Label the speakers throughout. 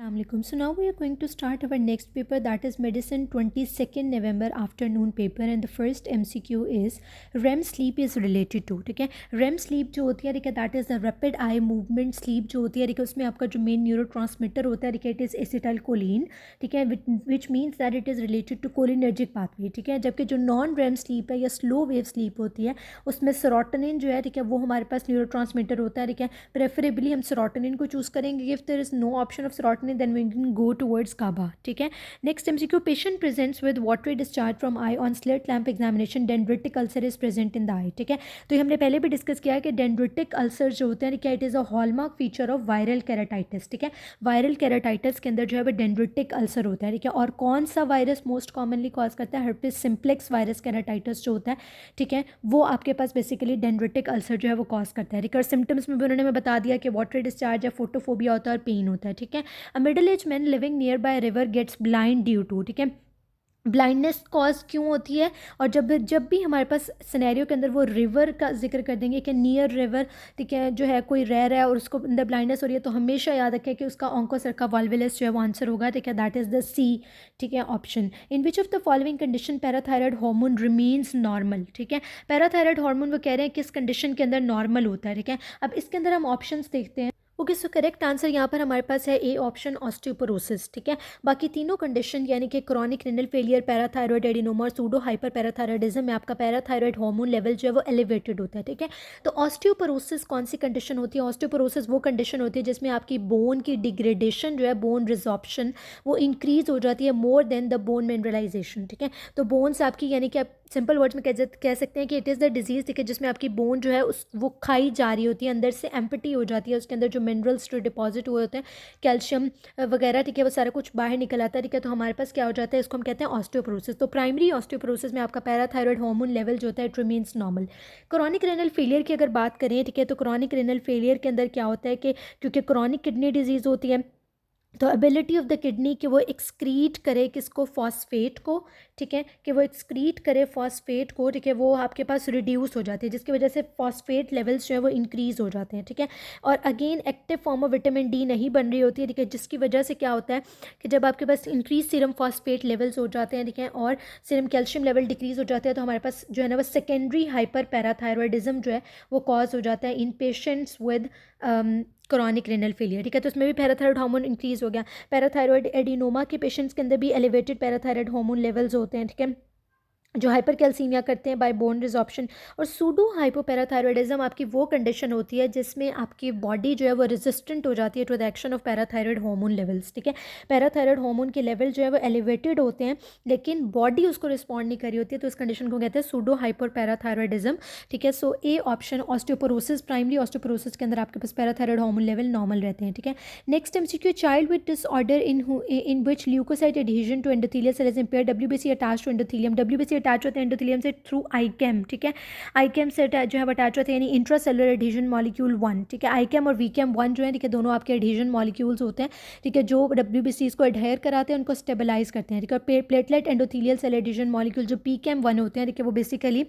Speaker 1: Assalamualaikum. So now we are going to start our next paper, that is medicine 22nd November afternoon paper, and the first MCQ is REM sleep is related to. ठीक है, REM sleep जो होती है, ठीक है, that is the rapid eye movement sleep जो होती है, ठीक है, उसमें आपका जो मेन न्यूरोट्रांसमीटर होता है, ठीक है, it is acetylcholine, ठीक है, which means that it is related to cholinergic pathway. ठीक है, जबकि जो नॉन REM sleep है या स्लो वेव स्लीप होती है उसमें सेरोटोनिन जो है, ठीक है, वो हमारे पास न्यूरोट्रांसमीटर होता है. ठीक है, प्रेफरेबली हम सेरोटोनिन को चूज़ करेंगे. If there is no option of serotonin then we can go towards GABA. ठीक है, next MCQ, patient presents with watery discharge from eye on slit lamp examination, dendritic ulcer is present in the eye. ठीक है, तो ये हमने पहले भी discuss किया है कि डेंड्रिटिक अल्सर जो होते हैं, ठीक है, it is a hallmark feature of viral keratitis. ठीक है, वायरल केराटाइटिस के अंदर जो है वो डेंड्रिटिक अल्सर होता है. ठीक है, और कौन सा वायरस मोस्ट कॉमनली कॉज करता है? हर्पिस सिम्प्लेक्स वायरस केराटाइटिस जो होता है, ठीक है, वो आपके पास बेसिकली डेंड्रिटिक अल्सर जो है वो कॉज करता है. ठीक है, और सिम्टम्स में भी उन्होंने हमें बता दिया कि वाटरी डिस्चार्ज है, फोटोफोबिया होता है और पेन होता है. ठीक है, middle age man living nearby river gets blind due to. ठीक है, ब्लाइंडनेस कॉज क्यों होती है? और जब भी हमारे पास सिनेरियो के अंदर वो रिवर का जिक्र कर देंगे कि नियर रिवर, ठीक है, जो है कोई रह रहा है और उसको अंदर ब्लाइंडनेस हो रही है, तो हमेशा याद रखें कि उसका ऑन्कोसर्का वाल्वुलस जो है वो आंसर होगा. ठीक है, दैट इज़ द सी. ठीक है, option. In which of the following condition parathyroid hormone remains normal. ठीक है, पैराथायराइड हार्मोन वो कह रहे हैं किस कंडीशन के अंदर नॉर्मल होता है. ठीक है, अब इसके अंदर हम ऑप्शंस देखते हैं. ओके, सो करेक्ट आंसर यहाँ पर हमारे पास है ए ऑप्शन, ऑस्टियोपोरोसिस. ठीक है, बाकी तीनों कंडीशन यानी कि chronic renal failure, parathyroid adenoma और सूडो हाइपर पैराथायरॉयडिज्म में आपका पैराथायरॉयड हार्मोन लेवल जो है वो एलिवेटेड होता है. ठीक है, तो ऑस्टियोपोरोसिस कौन सी कंडीशन होती है? ऑस्टियोपोरोसिस वो कंडीशन होती है जिसमें आपकी बोन की डिग्रेडेशन जो है, बोन रिजॉर्प्शन, वो इंक्रीज हो जाती है more than the bone mineralization. ठीक है, तो बोन्स आपकी यानी कि आप सिंपल वर्ड्स में कह सकते हैं कि इट इज़ द डिजीज़, ठीक है, जिसमें आपकी बोन जो है वो खाई जा रही होती है, अंदर से एम्प्टी हो जाती है, उसके अंदर जो मिनरल्स जो डिपॉजिट हुए होते हैं, कैल्शियम वगैरह, ठीक है, वो सारा कुछ बाहर निकल आता है. ठीक है, तो हमारे पास क्या हो जाता है, इसको हम कहते हैं ऑस्टियोपोरोसिस. तो प्राइमरी ऑस्टियोपोरोसिस में आपका पैराथायरॉयड हार्मोन लेवल जो होता है it remains normal. Chronic renal failure की अगर बात करें, ठीक है, तो क्रॉनिक रेनल फेलियर के अंदर क्या होता है कि क्योंकि क्रॉनिक किडनी डिजीज़ होती है, तो एबिलिटी ऑफ द किडनी कि वो एक्सक्रीट करे किसको, फॉस्फेट को. ठीक है, कि वो एक्सक्रीट करे फॉस्फेट को, ठीक है, वो आपके पास रिड्यूस हो जाती है, जिसकी वजह से फॉस्फेट लेवल्स जो है वो इंक्रीज़ हो जाते हैं. ठीक है, और again active form of vitamin D नहीं बन रही होती है. ठीक है, जिसकी वजह से क्या होता है कि जब आपके पास इंक्रीज सीरम फॉस्फेट लेवल्स हो जाते हैं, ठीक है, और सीरम कैल्शियम लेवल डिक्रीज़ हो जाते हैं, तो हमारे पास जो है ना वो सेकेंडरी हाइपर पैराथायरॉयडिज्म जो है वो कॉज हो जाता है in patients with chronic renal failure. ठीक है, तो उसमें भी पैराथायरॉयड हार्मोन इंक्रीज़ हो गया. पैराथायरॉयड एडिनोमा के पेशेंट्स के अंदर भी एलिवेटेड पैराथायरॉयड हार्मोन लेवल्स होते हैं. ठीक है, जो हाइपर कैल्सीमिया करते हैं बाय बोन रिजॉर्प्शन. और सूडो हाइपोपैराथायरॉयडिज्म आपकी वो कंडीशन होती है जिसमें आपकी बॉडी जो है वो रेजिस्टेंट हो जाती है to the action of parathyroid hormone levels. ठीक है, पैराथायरॉयड हार्मोन के लेवल जो है वो एलिवेटेड होते हैं लेकिन बॉडी उसको रिस्पॉन्ड नहीं कर रही होती है, तो इस कंडीशन को कहते हैं सूडो हाइपोपैराथायरॉयडिज्म. ठीक है, so A option osteoporosis. Primary osteoporosis के अंदर आपके पास पैराथायरॉयड हार्मोन लेवल नॉर्मल रहते हैं. ठीक है, next MCQ, child with disorder in which leukocyte adhesion to endothelial cell is impaired, WBC attach to endothelium. WBC attach होते हैं एंडोथेलियम से थ्रू आईकेम. ठीक है, आईकेम से जो है अटैच होते हैं यानी इंट्रासेलुलर एडहेजन मॉलिक्यूल 1. ठीक है, आईकेम और वीकेम 1 जो है, ठीक है, दोनों आपके एडहेजन मॉलिक्यूल्स होते हैं. ठीक है, जो WBCs को एडहेयर कराते हैं उनको स्टेबलाइज करते हैं. ठीक है, और platelet endothelial cell adhesion molecule जो PCAM 1 होते हैं, ठीक है, वो बेसिकली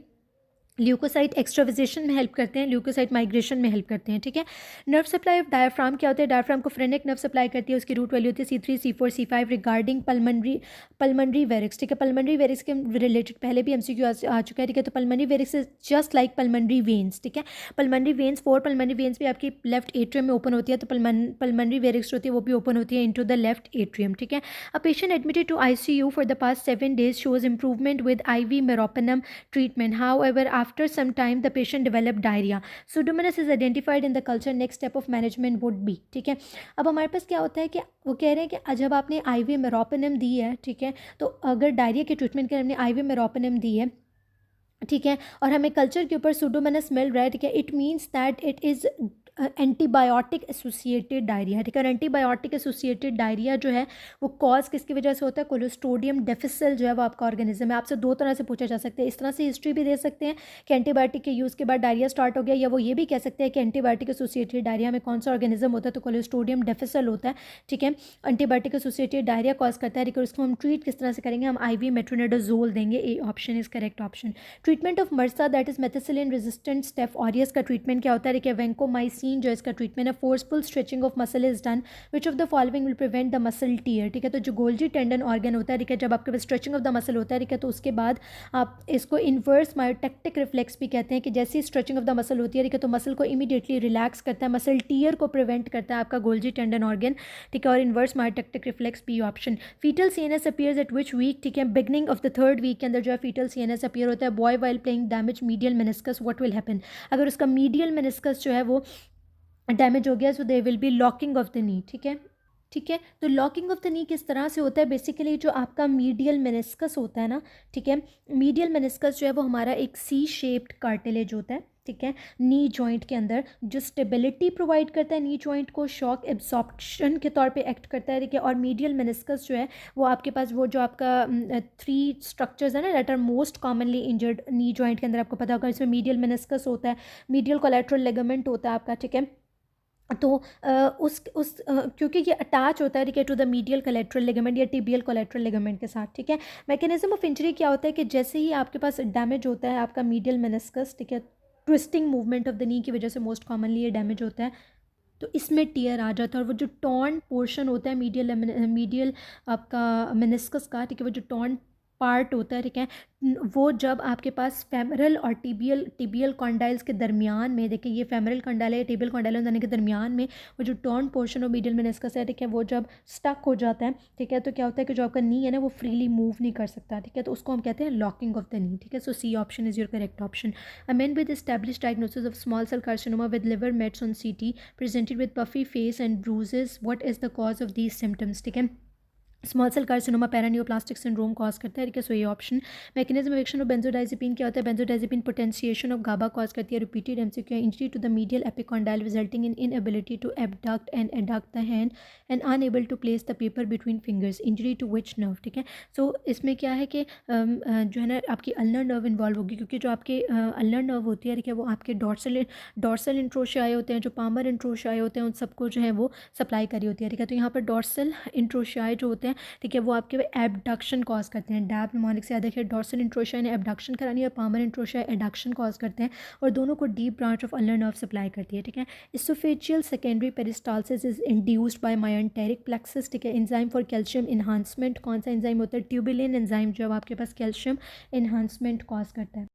Speaker 1: ल्यूकोसाइट एक्स्ट्राविजेशन में हेल्प करते हैं, ल्यूकोसाइट माइग्रेशन में हेल्प करते हैं. ठीक है, नर्व सप्लाई ऑफ डायफ्राम क्या होता है? डायफ्राम को फ्रेनिक नर्व सप्लाई करती है, उसकी रूट वैल्यू होती है C3 C4 C5 regarding pulmonary वेरिक्स. ठीक है, पल्मनरी वेरिक्स के रिलेटेड पहले भी MCQ आ चुका है. ठीक है, तो pulmonary varix is just like pulmonary veins. ठीक है, पल्मनरी वेन्स 4 पल्मनरी वेन्स भी आपकी लेफ्ट एट्रियम में ओपन होती है, तो पल्मनरी वेरिक्स होती है वो भी ओपन होती है इनटू द लेफ्ट एट्रियम. ठीक है, a patient admitted to ICU for the past 7 days shows improvement with IV meropenem treatment. However, after some time the patient developed diarrhea. Pseudomonas is identified in the culture. Next step of management would be. ठीक है, अब हमारे पास क्या होता है कि वो कह रहे हैं कि जब आपने IV meropenem दी है, ठीक है, तो अगर डायरिया के ट्रीटमेंट के लिए हमने IV meropenem दी है, ठीक है, और हमें कल्चर के ऊपर सूडोमोनास मिल रहा है, ठीक है, it means that it is antibiotic associated diarrhoea. ठीक है, और एंटीबायोटिक एसोसिएटेड डायरिया जो है वो कॉज किसकी वजह से होता है? कोलोस्ट्रोडियम डिफिसिल जो है वो आपका ऑर्गेनिज्म है. आपसे 2 तरह से पूछा जा सकता है. इस तरह से हिस्ट्री भी दे सकते हैं कि एंटीबायोटिक के यूज़ के बाद डायरिया स्टार्ट हो गया, या वो ये भी कह सकते हैं कि एंटीबायोटिक एसोसिएटेड डायरिया में कौन सा ऑर्गेनिज्म होता है? तो कोलोस्ट्रोडियम डिफिसिल होता है. ठीक है, एंटीबायोटिक एसोसिएटेड डायरिया कॉज करता है. इसको हम ट्रीट किस तरह से करेंगे? हम IV मेट्रोनिडाजोल देंगे. ए option is correct option. Treatment of मर्सा that is methicillin resistant staph aureus का ट्रीटमेंट क्या होता है? वेंकोमाइसिन सीन जो इसका ट्रीटमेंट है, forceful stretching of muscle is done, which of the following will prevent the muscle tear, ठीक है। तो जो गोल्जी टेंडन ऑर्गन होता है, ठीक है, जब आपके पास स्ट्रेचिंग ऑफ द मसल होता है, ठीक है, तो उसके बाद आप इसको इन्वर्स मायोटेक्टिक रिफ्लेक्स भी कहते हैं कि जैसे ही स्ट्रेचिंग ऑफ द मसल होती है, ठीक है, तो मसल को इमीडिएटली रिलैक्स करता है, मसल टीयर को प्रिवेंट करता है आपका गोल्जी टेंडन ऑर्गन, ठीक है। और inverse myotatic reflex B option. Fetal CNS appears at which week, ठीक है, beginning of the 3rd week के अंदर जो है फीटल सीएनएस अपीयर होता है। Boy while playing damage medial meniscus, what will happen, अगर उसका मीडियल मेनिस्कस जो है वो डैमेज हो गया, so they will be locking of the knee, ठीक है। ठीक है, तो लॉकिंग ऑफ द नी किस तरह से होता है, बेसिकली जो आपका मीडियल मेनिस्कस होता है ना, ठीक है, मीडियल मेनिस्कस जो है वो हमारा एक सी शेप्ड कार्टिलेज होता है, ठीक है, नी जॉइंट के अंदर, जो स्टेबिलिटी प्रोवाइड करता है नी जॉइंट को, शॉक एब्सॉर्प्शन के तौर पे एक्ट करता है, ठीक है। और मीडियल मेनिस्कस जो है वो आपके पास वो जो आपका 3 स्ट्रक्चर्स है ना that are most commonly injured knee joint के अंदर, आपको पता होगा, इसमें मीडियल मेनिस्कस होता है, मीडियल कोलैटरल लिगामेंट होता है आपका, ठीक है। तो क्योंकि ये अटैच होता है, ठीक है, to the medial collateral ligament या टिबियल कोलैटरल लिगामेंट के साथ, ठीक है। मैकेनिज्म ऑफ इंजरी क्या होता है कि जैसे ही आपके पास डैमेज होता है आपका मीडियल मेनिस्कस, ठीक है, ट्विस्टिंग मूवमेंट ऑफ द नी की वजह से मोस्ट कॉमनली ये डैमेज होता है, तो इसमें टियर आ जाता है। और वो जो टॉर्न पोर्शन होता है मीडियल आपका मेनिस्कस का, ठीक है, वो जो टॉर्न पार्ट होता है, ठीक है, वो जब आपके पास फेमरल और टिबियल कॉन्डाइल्स के दरमियान में, देखिए ये फेमरल कॉन्डाइल है, टिबियल कॉन्डाइल दोनों के दरमियान में वो जो torn portion of medial meniscus है, ठीक है, वो जब स्टक हो जाता है, ठीक है, तो क्या होता है कि जो आपका नी है ना वो फ्रीली मूव नहीं कर सकता, ठीक है, तो उसको हम कहते हैं लॉकिंग ऑफ द नी, ठीक है। So C option is your correct option. A man with established diagnosis of small cell carcinoma with liver mets on CT presented with puffy face and bruises, what is the cause of these symptoms, ठीक है। Small cell carcinoma paraneoplastic syndrome cause करता है, ठीक है। So ये option. Mechanism of action of benzodiazepine क्या होता है, benzodiazepine potentiation of GABA cause करती है। Repeated MCQ, injury to the medial epicondyle resulting in inability to abduct and adduct the hand and unable to place the paper between fingers, injury to which nerve, ठीक है। सो इसमें क्या है कि जो है ना आपकी अल्नर नर्व इन्वॉल्व होगी, क्योंकि जो आपके अल्नर नर्व होती है, ठीक है, वो आपके डॉर्सल इंट्रोशियाई होते हैं, जो पामर इंट्रोशियाई होते हैं, उन सबको जो है वो सप्लाई करी होती है, ठीक है। तो यहाँ पर डॉर्सल इंट्रोशियाई जो होते हैं, ठीक है, वो आपके एबडक्शन कॉज करते हैं। डैब निमोनिक से याद रखिए, डॉर्सल इंट्रोशिया ने एबडक्शन करानी है, पामर इंट्रोशिया एडक्शन कॉज करते हैं, और दोनों को deep branch of ulnar nerve supply करती है, ठीक है। Oesophageal secondary peristalsis is induced by myenteric plexus, ठीक है। एंजाइम फॉर कैल्शियम इन्हांसमेंट, कौन सा एंजाइम होता है, ट्यूबुलिन एंजाइम, जो आपके पास कैल्शियम इन्हांसमेंट कॉज करता है।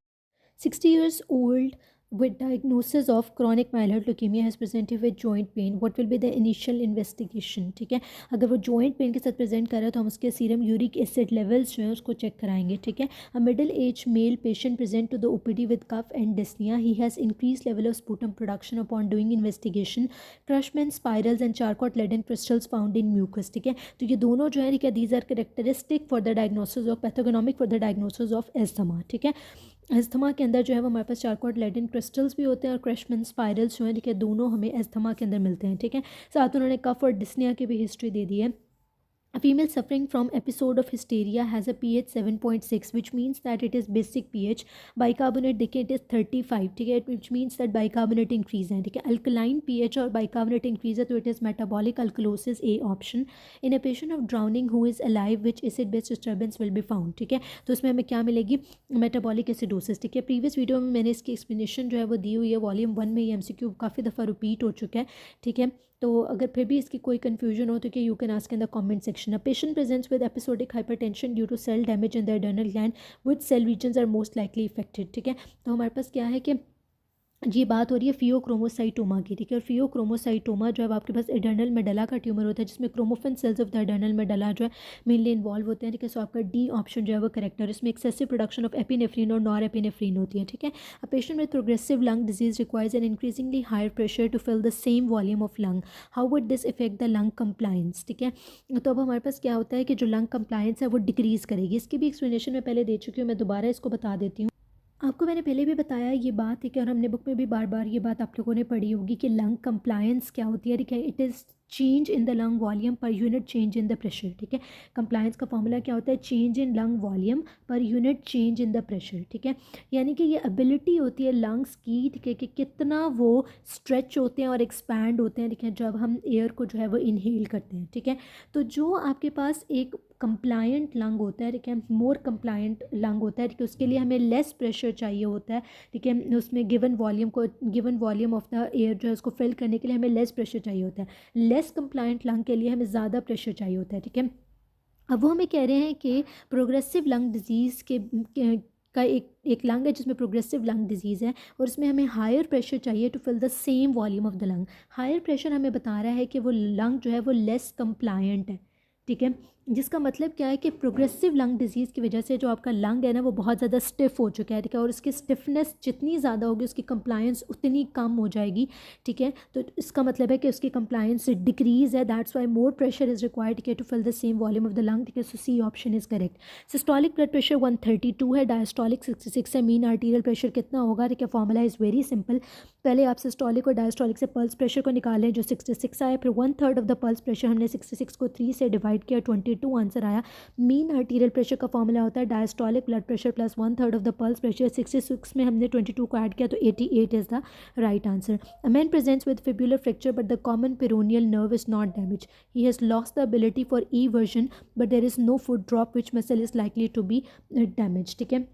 Speaker 1: 60 years old with diagnosis of chronic myeloid leukemia has presented with joint pain, what will be the initial investigation, ठीक है। अगर वो joint pain के साथ प्रेजेंट कर रहा है तो हम उसके सीरम यूरिक एसिड लेवल्स जो है उसको चेक कराएंगे, ठीक है। A middle age male patient present to the OPD with cough and dyspnoea, he has increase level of sputum production upon doing investigation, Curschmann spirals and Charcot Leyden crystals found in mucus, ठीक है। तो ये दोनों जो है, ठीक है, these are characteristic for the diagnosis of pathognomonic for the diagnosis of asthma, ठीक है। एस्थमा के अंदर जो है वो हमारे पास चारकोट लेडिन क्रिस्टल्स भी होते हैं और क्रशमैन स्पाइरल्स जो हैं, ठीक है, दोनों हमें एस्थमा के अंदर मिलते हैं, ठीक है। साथ उन्होंने कफ और डिस्निया की भी हिस्ट्री दे दी है। A female suffering from episode of hysteria has a pH 7.6, which means that it is basic pH. Bicarbonate देखिए it is 35, ठीक है, which means that bicarbonate increase है, ठीक है। Alkaline pH और bicarbonate increase है तो it is metabolic alkalosis, A option. In a patient of drowning who is alive, which acid base disturbance will be found, ठीक है। तो इसमें हमें क्या मिलेगी, metabolic acidosis, ठीक है। प्रीवियस वीडियो में मैंने इसकी एक्सप्लेनेशन जो है वो दी हुई है, वॉल्यूम 1 में ये MCQ काफ़ी दफ़ा रिपीट हो चुका है, ठीक है। तो अगर फिर भी इसकी कोई कन्फ्यूजन हो तो कि you can ask in the comment section. A patient presents with episodic hypertension due to cell damage in the adrenal gland, which cell regions are most likely affected, ठीक है। तो हमारे पास क्या है कि ये बात हो रही है फियोक्रोमोसाइटोमा की, ठीक है। और फियोक्रोमोसाइटोमा जो है आपके पास एडर्नल मेडला का ट्यूमर होता है, जिसमें chromaffin cells of the adrenal medulla जो है मेनली इन्वॉल्व होते हैं, ठीक है। सो आपका डी ऑप्शन जो है वो करेक्ट है। इसमें एक्सेसिव प्रोडक्शन ऑफ एपिनेफ्रिन और नॉर एपिनेफ्रिन होती है, ठीक है। A patient with progressive lung disease requires an increasingly higher pressure to fill the same volume of lung, how would this affect the lung compliance, ठीक है। तो अब हमारे पास क्या होता है कि जो लंग कंप्लायंस है वो डिक्रीज़ करेगी। इसकी भी एक्सप्लेनेशन मैं पहले दे चुकी हूँ, मैं दोबारा इसको बता देती हूँ। आपको मैंने पहले भी बताया ये बात है कि, और हमने बुक में भी बार बार ये बात आप लोगों ने पढ़ी होगी कि लंग कंप्लायंस क्या होती है, ठीक है। It is change in the lung volume per unit change in the pressure, ठीक है। कंप्लायंस का फॉर्मूला क्या होता है, change in lung volume per unit change in the pressure, ठीक है। यानी कि ये एबिलिटी होती है लंग्स की, ठीक है, कि कितना वो स्ट्रेच होते हैं और एक्सपैंड होते हैं, ठीक है, जब हम एयर को जो है वो इनहेल करते हैं, ठीक है। तो जो आपके पास एक कंप्लायंट लंग होता है, ठीक है, मोर कंप्लायंट लंग होता है, ठीक है, उसके लिए हमें लेस प्रेशर चाहिए होता है, ठीक है। उसमें given volume of the air जो है उसको फिल करने के लिए हमें लेस प्रेशर चाहिए होता है। लेस कंप्लायंट लंग के लिए हमें ज़्यादा प्रेशर चाहिए होता है, ठीक है। अब वो हमें कह रहे हैं कि प्रोग्रेसिव लंग डिजीज़ का एक लंग है जिसमें प्रोग्रेसिव लंग डिजीज़ है, और उसमें हमें हायर प्रेशर चाहिए to fill the same volume of the lung. Higher pressure हमें बता रहा है कि वो लंग जो है वो लेस कंप्लायंट है, ठीक है। जिसका मतलब क्या है कि प्रोग्रेसिव लंग डिजीज़ की वजह से जो आपका लंग है ना वो बहुत ज़्यादा स्टिफ हो चुका है, ठीक है, और उसकी स्टिफनेस जितनी ज़्यादा होगी उसकी कंप्लायंस उतनी कम हो जाएगी, ठीक है। तो इसका मतलब है कि उसकी कंप्लायंस डिक्रीज़ है, that's why more pressure is required, ठीक है, to fill the same volume of the lung, ठीक है। So C option is correct. Systolic blood pressure 132 है, डायस्टोलिक 66 है। मीन आर्टीरियल प्रेशर कितना होगा, ठीक है, फॉर्मूला इज़ वेरी सिंपल। पहले आप सिस्टोलिक और डायस्टोलिक से पल्स प्रेशर को निकालें जो 66 आया, फिर 1/3 ऑफ द पल्स प्रेशर हमने 66 को 3 से डिवाइड किया, 22 आंसर आया। मीन आर्टीरियल प्रेशर का फॉर्मूला होता है diastolic blood pressure plus 1/3 of the pulse pressure. 66 में हमने 22 को ऐड किया तो 88 is the right answer. A man presents with fibular fracture but the common peroneal nerve is not damage, he has lost the ability for eversion but there is no foot drop which muscle is likely to be damage, ठीक है।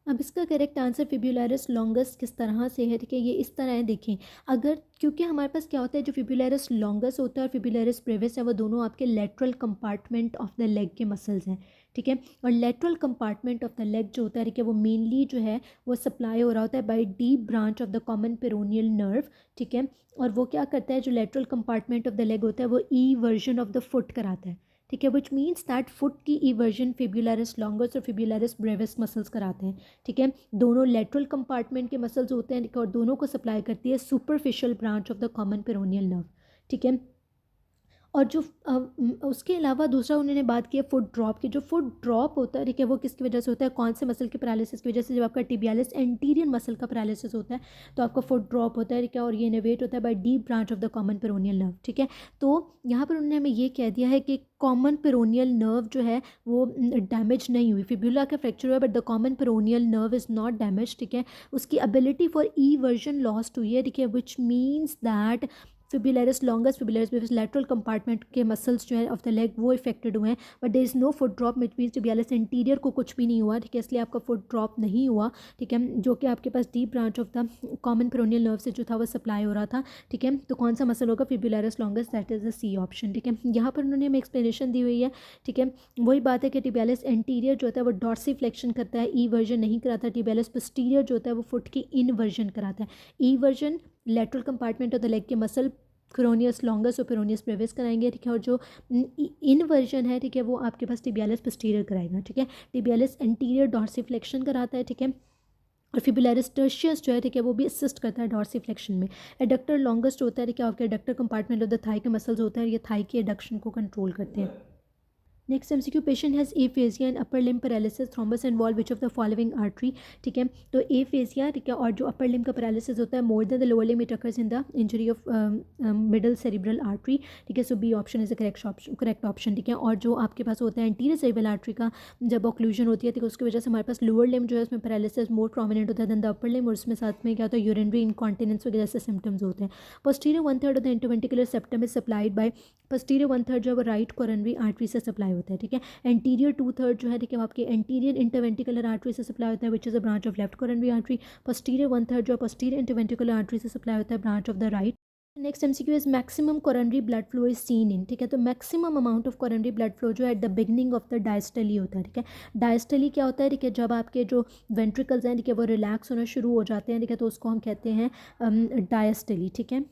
Speaker 1: अब इसका correct answer फिब्युलरिस longus किस तरह से है, ठीक है, ये इस तरह है। देखें, अगर क्योंकि हमारे पास क्या होता है, जो फिब्युलरिस लॉन्गस होता है और फिब्युलरिस ब्रेविस है वो दोनों आपके lateral compartment of the leg के मसल्स हैं, ठीक है। और lateral compartment of the leg जो होता है, ठीक है, वो मेनली जो है वो सप्लाई हो रहा होता है by deep branch of the common peroneal nerve, ठीक है। और वो क्या करता है, जो lateral compartment of the leg होता है वो eversion of the foot कराता है, ठीक है, विच मीन्स दैट फुट की इवर्जन फिब्युलरिस लॉन्गस और फिब्युलरिस ब्रेविस मसल्स कराते हैं, ठीक है। दोनों लेटरल कंपार्टमेंट के मसल्स होते हैं और दोनों को सप्लाई करती है superficial branch of the common peroneal nerve, ठीक है। और जो उसके अलावा दूसरा उन्होंने बात की है फुट ड्रॉप की। जो फुट ड्रॉप होता है, ठीक है, वो किसकी वजह से होता है, कौन से मसल के पैरालिसिस की वजह से, जब आपका टिबियालिस एंटीरियर मसल का पैरालिसिस होता है तो आपका फुट ड्रॉप होता है, ठीक है, और ये इनोवेट होता है by deep branch of the common peroneal nerve, ठीक है। तो यहाँ पर उन्होंने हमें ये कह दिया है कि कॉमन पेरोनियल नर्व जो है वो डैमेज नहीं हुई, फिब्युला का फ्रैक्चर हुआ but the common peroneal nerve is not damage, ठीक है। उसकी ability for eversion lost हुई है, ठीक है, which means that fibularis longus fibularis brevis lateral compartment के मसल्स जो है ऑफ द लेग वो इफेक्टेड हुए हैं, but there is no foot drop which means tibialis interior को कुछ भी नहीं हुआ, ठीक है, इसलिए आपका फुट ड्रॉप नहीं हुआ, ठीक है, जो कि आपके पास deep branch of the common peroneal nerve से जो था वो सप्लाई हो रहा था, ठीक है। तो कौन सा मसल होगा, fibularis longus, that is the C option, ठीक है। यहाँ पर उन्होंने हमें एक्सप्लेनेशन दी हुई है, ठीक है। वही बात है कि टिबियालिस इंटीरियर जो होता है वो डॉर्सी फ्लेक्शन करता है, ई वर्जन नहीं कराता। टिबियालिस पोस्टीरियर जो होता है वो फुट की इन वर्जन कराता है। Eversion lateral compartment of the leg के मसल पेरोनियस लॉन्गस और पेरोनियस ब्रेविस कराएंगे, ठीक है, और जो इनवर्जन है, ठीक है, वो आपके पास टिबियालिस पोस्टीरियर कराएगा, ठीक है। टिबियालिस एंटीरियर डॉर्सिफ्लेक्शन कराता है, ठीक है, और फिब्युलरिस टर्शियस जो है, ठीक है, वो भी असिस्ट करता है डॉर्सिफ्लेक्शन में। एडक्टर लॉन्गेस्ट होता है, ठीक है, आपके adductor compartment of the thigh के मसल्स होता है, ये थाई के एडक्शन को कंट्रोल करते हैं। Next MCQ, patient has aphasia and upper limb paralysis, thrombus involve which of the following artery, ठीक है। तो एफेजिया, ठीक है, और जो अपर लिम्ब का पैरालिसिस होता है more than the lower limb it occurs in the injury of middle cerebral artery, ठीक है। So B option is the correct option, ठीक है। और जो आपके पास होता है एंटीरियर सेरिब्रल आर्टरी का जब ऑक्लूजन होती है, ठीक है, उसकी वजह से हमारे पास लोअर लिम्ब जो है उसमें पैरालिसिस मोर प्रोमिनेंट होता है देन द अपर लिम्ब, और उसमें साथ में क्या होता है यूरिनरी इनकॉन्टिनेंस वगैरह से सिम्टम्स होते हैं। Posterior 1/3 of the interventricular septum is supplied by, posterior 1/3 जो है वो राइट कोरोनरी आर्टरी से सप्लाई होता है, ठीक है। एंटीरियर 2/3 जो है, ठीक है, आपके एंटीरियर इंटरवेंट्रिकुलर आर्टरी से सप्लाई होता है which is a branch of left coronary artery. Posterior 1/3 जो है पोस्टीरियर इंटरवेंट्रिकुलर आर्टरी से सप्लाई होता है, branch of the right. Next MCQ is maximum coronary blood flow is seen in, ठीक है। तो maximum amount of coronary blood flow जो है at the beginning of the diastole होता है, ठीक है। डायस्टली क्या होता है, ठीक है, जब आपके जो वेंट्रिकल्स हैं, ठीक है, वो रिलैक्स होना शुरू हो जाते हैं, ठीक है, तो उसको हम कहते हैं डायस्टली, ठीक है।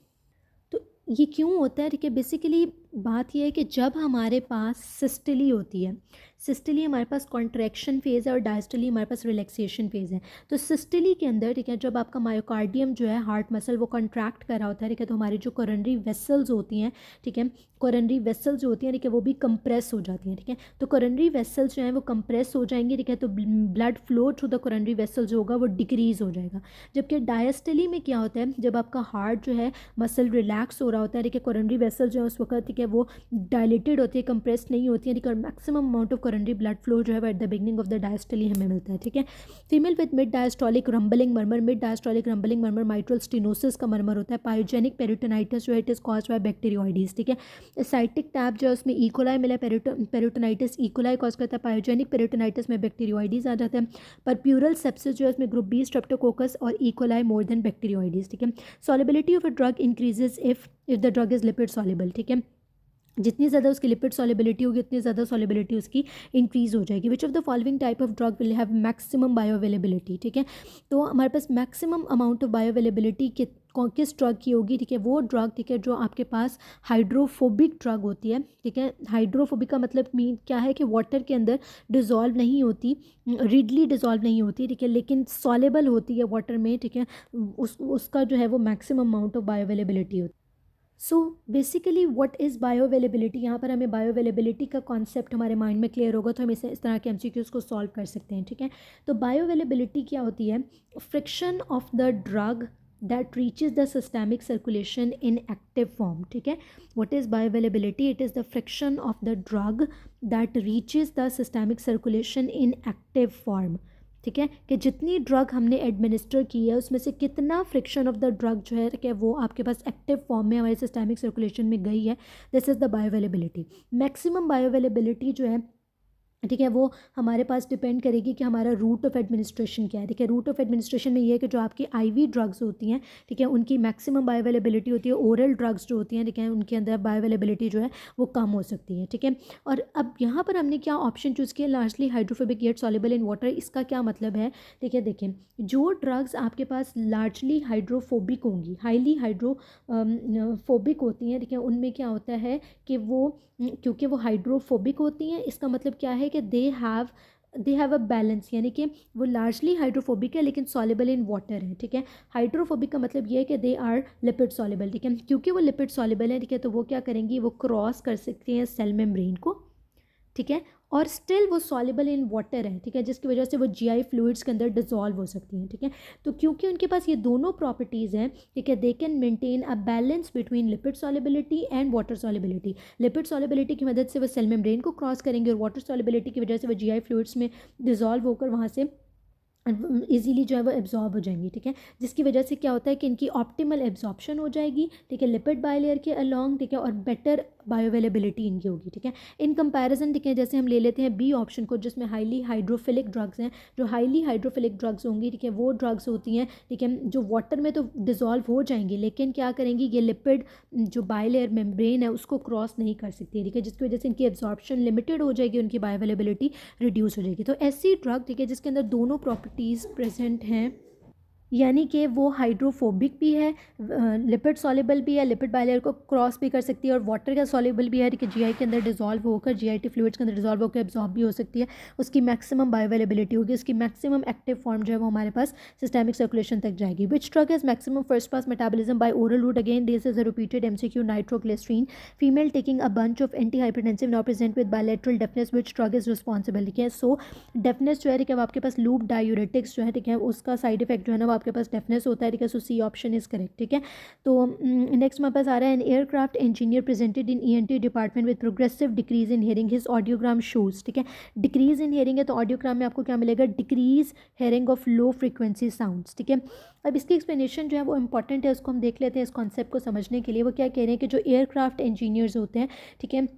Speaker 1: तो ये क्यों होता है, ठीक है, बेसिकली बात यह है कि जब हमारे पास सिस्टली होती है, सिस्टली हमारे पास कॉन्ट्रैक्शन फेज़ है और डायस्टली हमारे पास रिलैक्सेशन फेज़ है। तो सिस्टली के अंदर ठीक है, जब आपका मायोकार्डियम जो है हार्ट मसल वो कॉन्ट्रैक्ट कर रहा होता है ठीक है, तो हमारी जो कोरोनरी वेसल्स होती हैं ठीक है, कोरोनरी वेसल्स जो होती हैं ठीक है वो भी कंप्रेस हो जाती हैं ठीक है। तो कोरोनरी वेसल्स जो हैं वो कंप्रेस हो जाएंगी ठीक है, तो blood flow through the coronary vessels जो होगा वो डिक्रीज़ हो जाएगा। जबकि डायस्टली में क्या होता है, जब आपका हार्ट जो है मसल रिलैक्स हो रहा होता है ठीक है, कोरोनरी वेसल जो है उस वक्त ठीक है वो डायलेटेड होती है, कंप्रेस नहीं होती है ठीक है, और maximum amount of coronary blood flow जो है at the beginning of the diastole हमें मिलता है ठीक है। Female with mid diastolic rambling murmur, mid diastolic rambling murmur mitral stenosis का मर्मर होता है। पायोजेनिक पेरिटोनाइटिस जो है इट इज़ कॉज्ड बाय बैक्टीरियोइडीज ठीक है। साइटिक टैब जो है उसमें इकोलाई मिला, पेरिटोनाइटिस इकोलाई कॉज करता है। पायोजेनिक पेरिटोनाइटिस में बैक्टीरियोइडीज आ जाते हैं। पर प्यूरल सेप्सिस जो है उसमें ग्रुप बी स्ट्रेप्टोकोकस और इकोलाई मोर देन बैक्टीरियोइडीज ठीक है। Solubility of a drug increases if the drug is lipid soluble ठीक है, जितनी ज़्यादा उसकी लिपिड सॉलिबिलिटी होगी उतनी ज़्यादा सॉलिबिलिटी उसकी इंक्रीज़ हो जाएगी। विच of the following type of drug will have maximum bioavailability ठीक है। तो हमारे पास मैक्सिमम अमाउंट ऑफ बायोअवेलेबिलिटी किस ड्रग की होगी ठीक है, वो ड्रग ठीक है जो आपके पास हाइड्रोफोबिक ड्रग होती है ठीक है। हाइड्रोफोबिक का मतलब मीन क्या है कि वाटर के अंदर डिज़ोल्व नहीं होती, रीडली डिज़ोल्व नहीं होती ठीक है, लेकिन सॉलेबल होती है वाटर में ठीक है, उसका जो है वो मैक्सिमम अमाउंट ऑफ बायोअवेलेबिलिटी होती है। So basically what is bio availability, यहाँ पर हमें बायो अवेलेबिलिटी का कॉन्सेप्ट हमारे माइंड में क्लियर होगा तो हम इस तरह के एमसीक्यूज़ को सॉल्व कर सकते हैं ठीक है। तो बायो अवेलेबिलिटी क्या होती है, friction of the drug that reaches the systemic circulation in active form ठीक है। what is bioavailability, it is the friction of the drug that reaches the systemic circulation in active form ठीक है, कि जितनी drug हमने administer की है उसमें से कितना फ्रिक्शन ऑफ द ड्रग जो है कि वो आपके पास एक्टिव फॉर्म में हमारे सिस्टेमिक सर्कुलेशन में गई है, this is the bioavailability. Maximum bioavailability जो है ठीक है वो हमारे पास डिपेंड करेगी कि हमारा रूट ऑफ एडमिनिस्ट्रेशन क्या है ठीक है। रूट ऑफ एडमिनिस्ट्रेशन में ये है कि जो आपकी आईवी ड्रग्स होती हैं ठीक है उनकी मैक्सिमम बायोअवेलेबिलिटी होती है, ओरल ड्रग्स जो होती हैं ठीक है उनके अंदर बायोअवेलेबिलिटी जो है वो कम हो सकती है ठीक है। और अब यहाँ पर हमने क्या ऑप्शन चूज़ किया, largely hydrophobic yet soluble in water. इसका क्या मतलब है ठीक है, देखें जो ड्रग्स आपके पास लार्जली हाइड्रोफोबिक होंगी, हाईली हाइड्रोफोबिक होती हैं ठीक है, उनमें क्या होता है कि वो क्योंकि वो हाइड्रोफोबिक होती हैं इसका मतलब क्या है कि दे हैव अ बैलेंस, यानी कि वो लार्जली हाइड्रोफोबिक है लेकिन सॉल्युबल इन वाटर है ठीक है। हाइड्रोफोबिक का मतलब ये है कि दे आर लिपिड सॉल्युबल ठीक है, क्योंकि वो लिपिड सॉल्युबल है ठीक है तो वो क्या करेंगी, वो क्रॉस कर सकती हैं सेल मेम्ब्रेन को ठीक है, और स्टिल वो सॉल्युबल इन वाटर है ठीक है, जिसकी वजह से वो जीआई फ्लूइड्स के अंदर डिजॉल्व हो सकती हैं ठीक है। तो क्योंकि उनके पास ये दोनों प्रॉपर्टीज़ हैं ठीक है, they can maintain a balance between lipid solubility and water solubility. Lipid solubility की मदद से वो सेल मेम्ब्रेन को क्रॉस करेंगे और वाटर सॉल्युबिलिटी की वजह से वो जीआई फ्लूइड्स में डिजॉल्व होकर वहाँ से इजीली जो है वो एब्जॉर्ब हो जाएंगी ठीक है, जिसकी वजह से क्या होता है कि इनकी ऑप्टिमल एब्जॉर्प्शन हो जाएगी ठीक है लिपिड बायलेयर के अलॉन्ग ठीक है, और बेटर बायोअवेलेबिलिटी इनकी होगी ठीक है। इन कंपैरिजन ठीक है जैसे हम ले लेते हैं बी ऑप्शन को जिसमें हाईली हाइड्रोफिलिक ड्रग्स हैं, जो हाईली हाइड्रोफिलिक ड्रग्स होंगी ठीक है वो ड्रग्स होती हैं ठीक है जो वाटर में तो डिज़ोल्व हो जाएंगी लेकिन क्या करेंगी, ये लिपिड जो बायलेयर मेम्ब्रेन है उसको क्रॉस नहीं कर सकती ठीक है, जिसकी वजह से इनकी एब्जॉर्प्शन लिमिटेड हो जाएगी, उनकी बायोअवेलेबिलिटी रिड्यूस हो जाएगी। तो ऐसी ड्रग ठीक है जिसके अंदर दोनों प्रॉपर्टीज़ प्रेजेंट हैं, यानी कि वो हाइड्रोफोबिक भी है, लिपिड सॉल्युबल भी है, लिपिड बायलेयर को क्रॉस भी कर सकती है, और वाटर का सॉल्युबल भी है कि जीआई के अंदर डिजॉल्व होकर जीआईटी फ्लूइड्स के अंदर डिजॉल्व होकर एब्जॉर्ब भी हो सकती है, उसकी मैक्सिमम बायोअवेलेबिलिटी होगी, उसकी मैक्सिमम एक्टिव फॉर्म जो है वो हमारे पास सिस्टेमिक सर्कुलेशन तक जाएगी। Which drug has maximum first pass metabolism by oral route, again this is a repeated MCQ, nitroglycerine. Female taking a bunch of anti hypertensive now present with bilateral deafness, which drug is responsible ठीक है। सो deafness जो है ठीक है आपके पास loop diuretics जो है ठीक है उसका साइड इफेक्ट जो है ना वो आपके पास डेफनेस होता है ठीक है, so C option is correct ठीक है। तो नेक्स्ट हमारे पास आ रहा है, an aircraft engineer presented in ENT department with progressive decrease in hearing, his audiogram shows ठीक है। डिक्रीज इन हेयरिंग है तो ऑडियोग्राम में आपको क्या मिलेगा, decrease hearing of low frequency sounds ठीक है। अब इसकी एक्सप्लेनेशन जो है वो इंपॉर्टेंट है, उसको हम देख लेते हैं इस कॉन्सेप्ट को समझने के लिए। वो क्या कह रहे हैं कि जो एयरक्राफ्ट इंजीनियर्स होते हैं ठीक है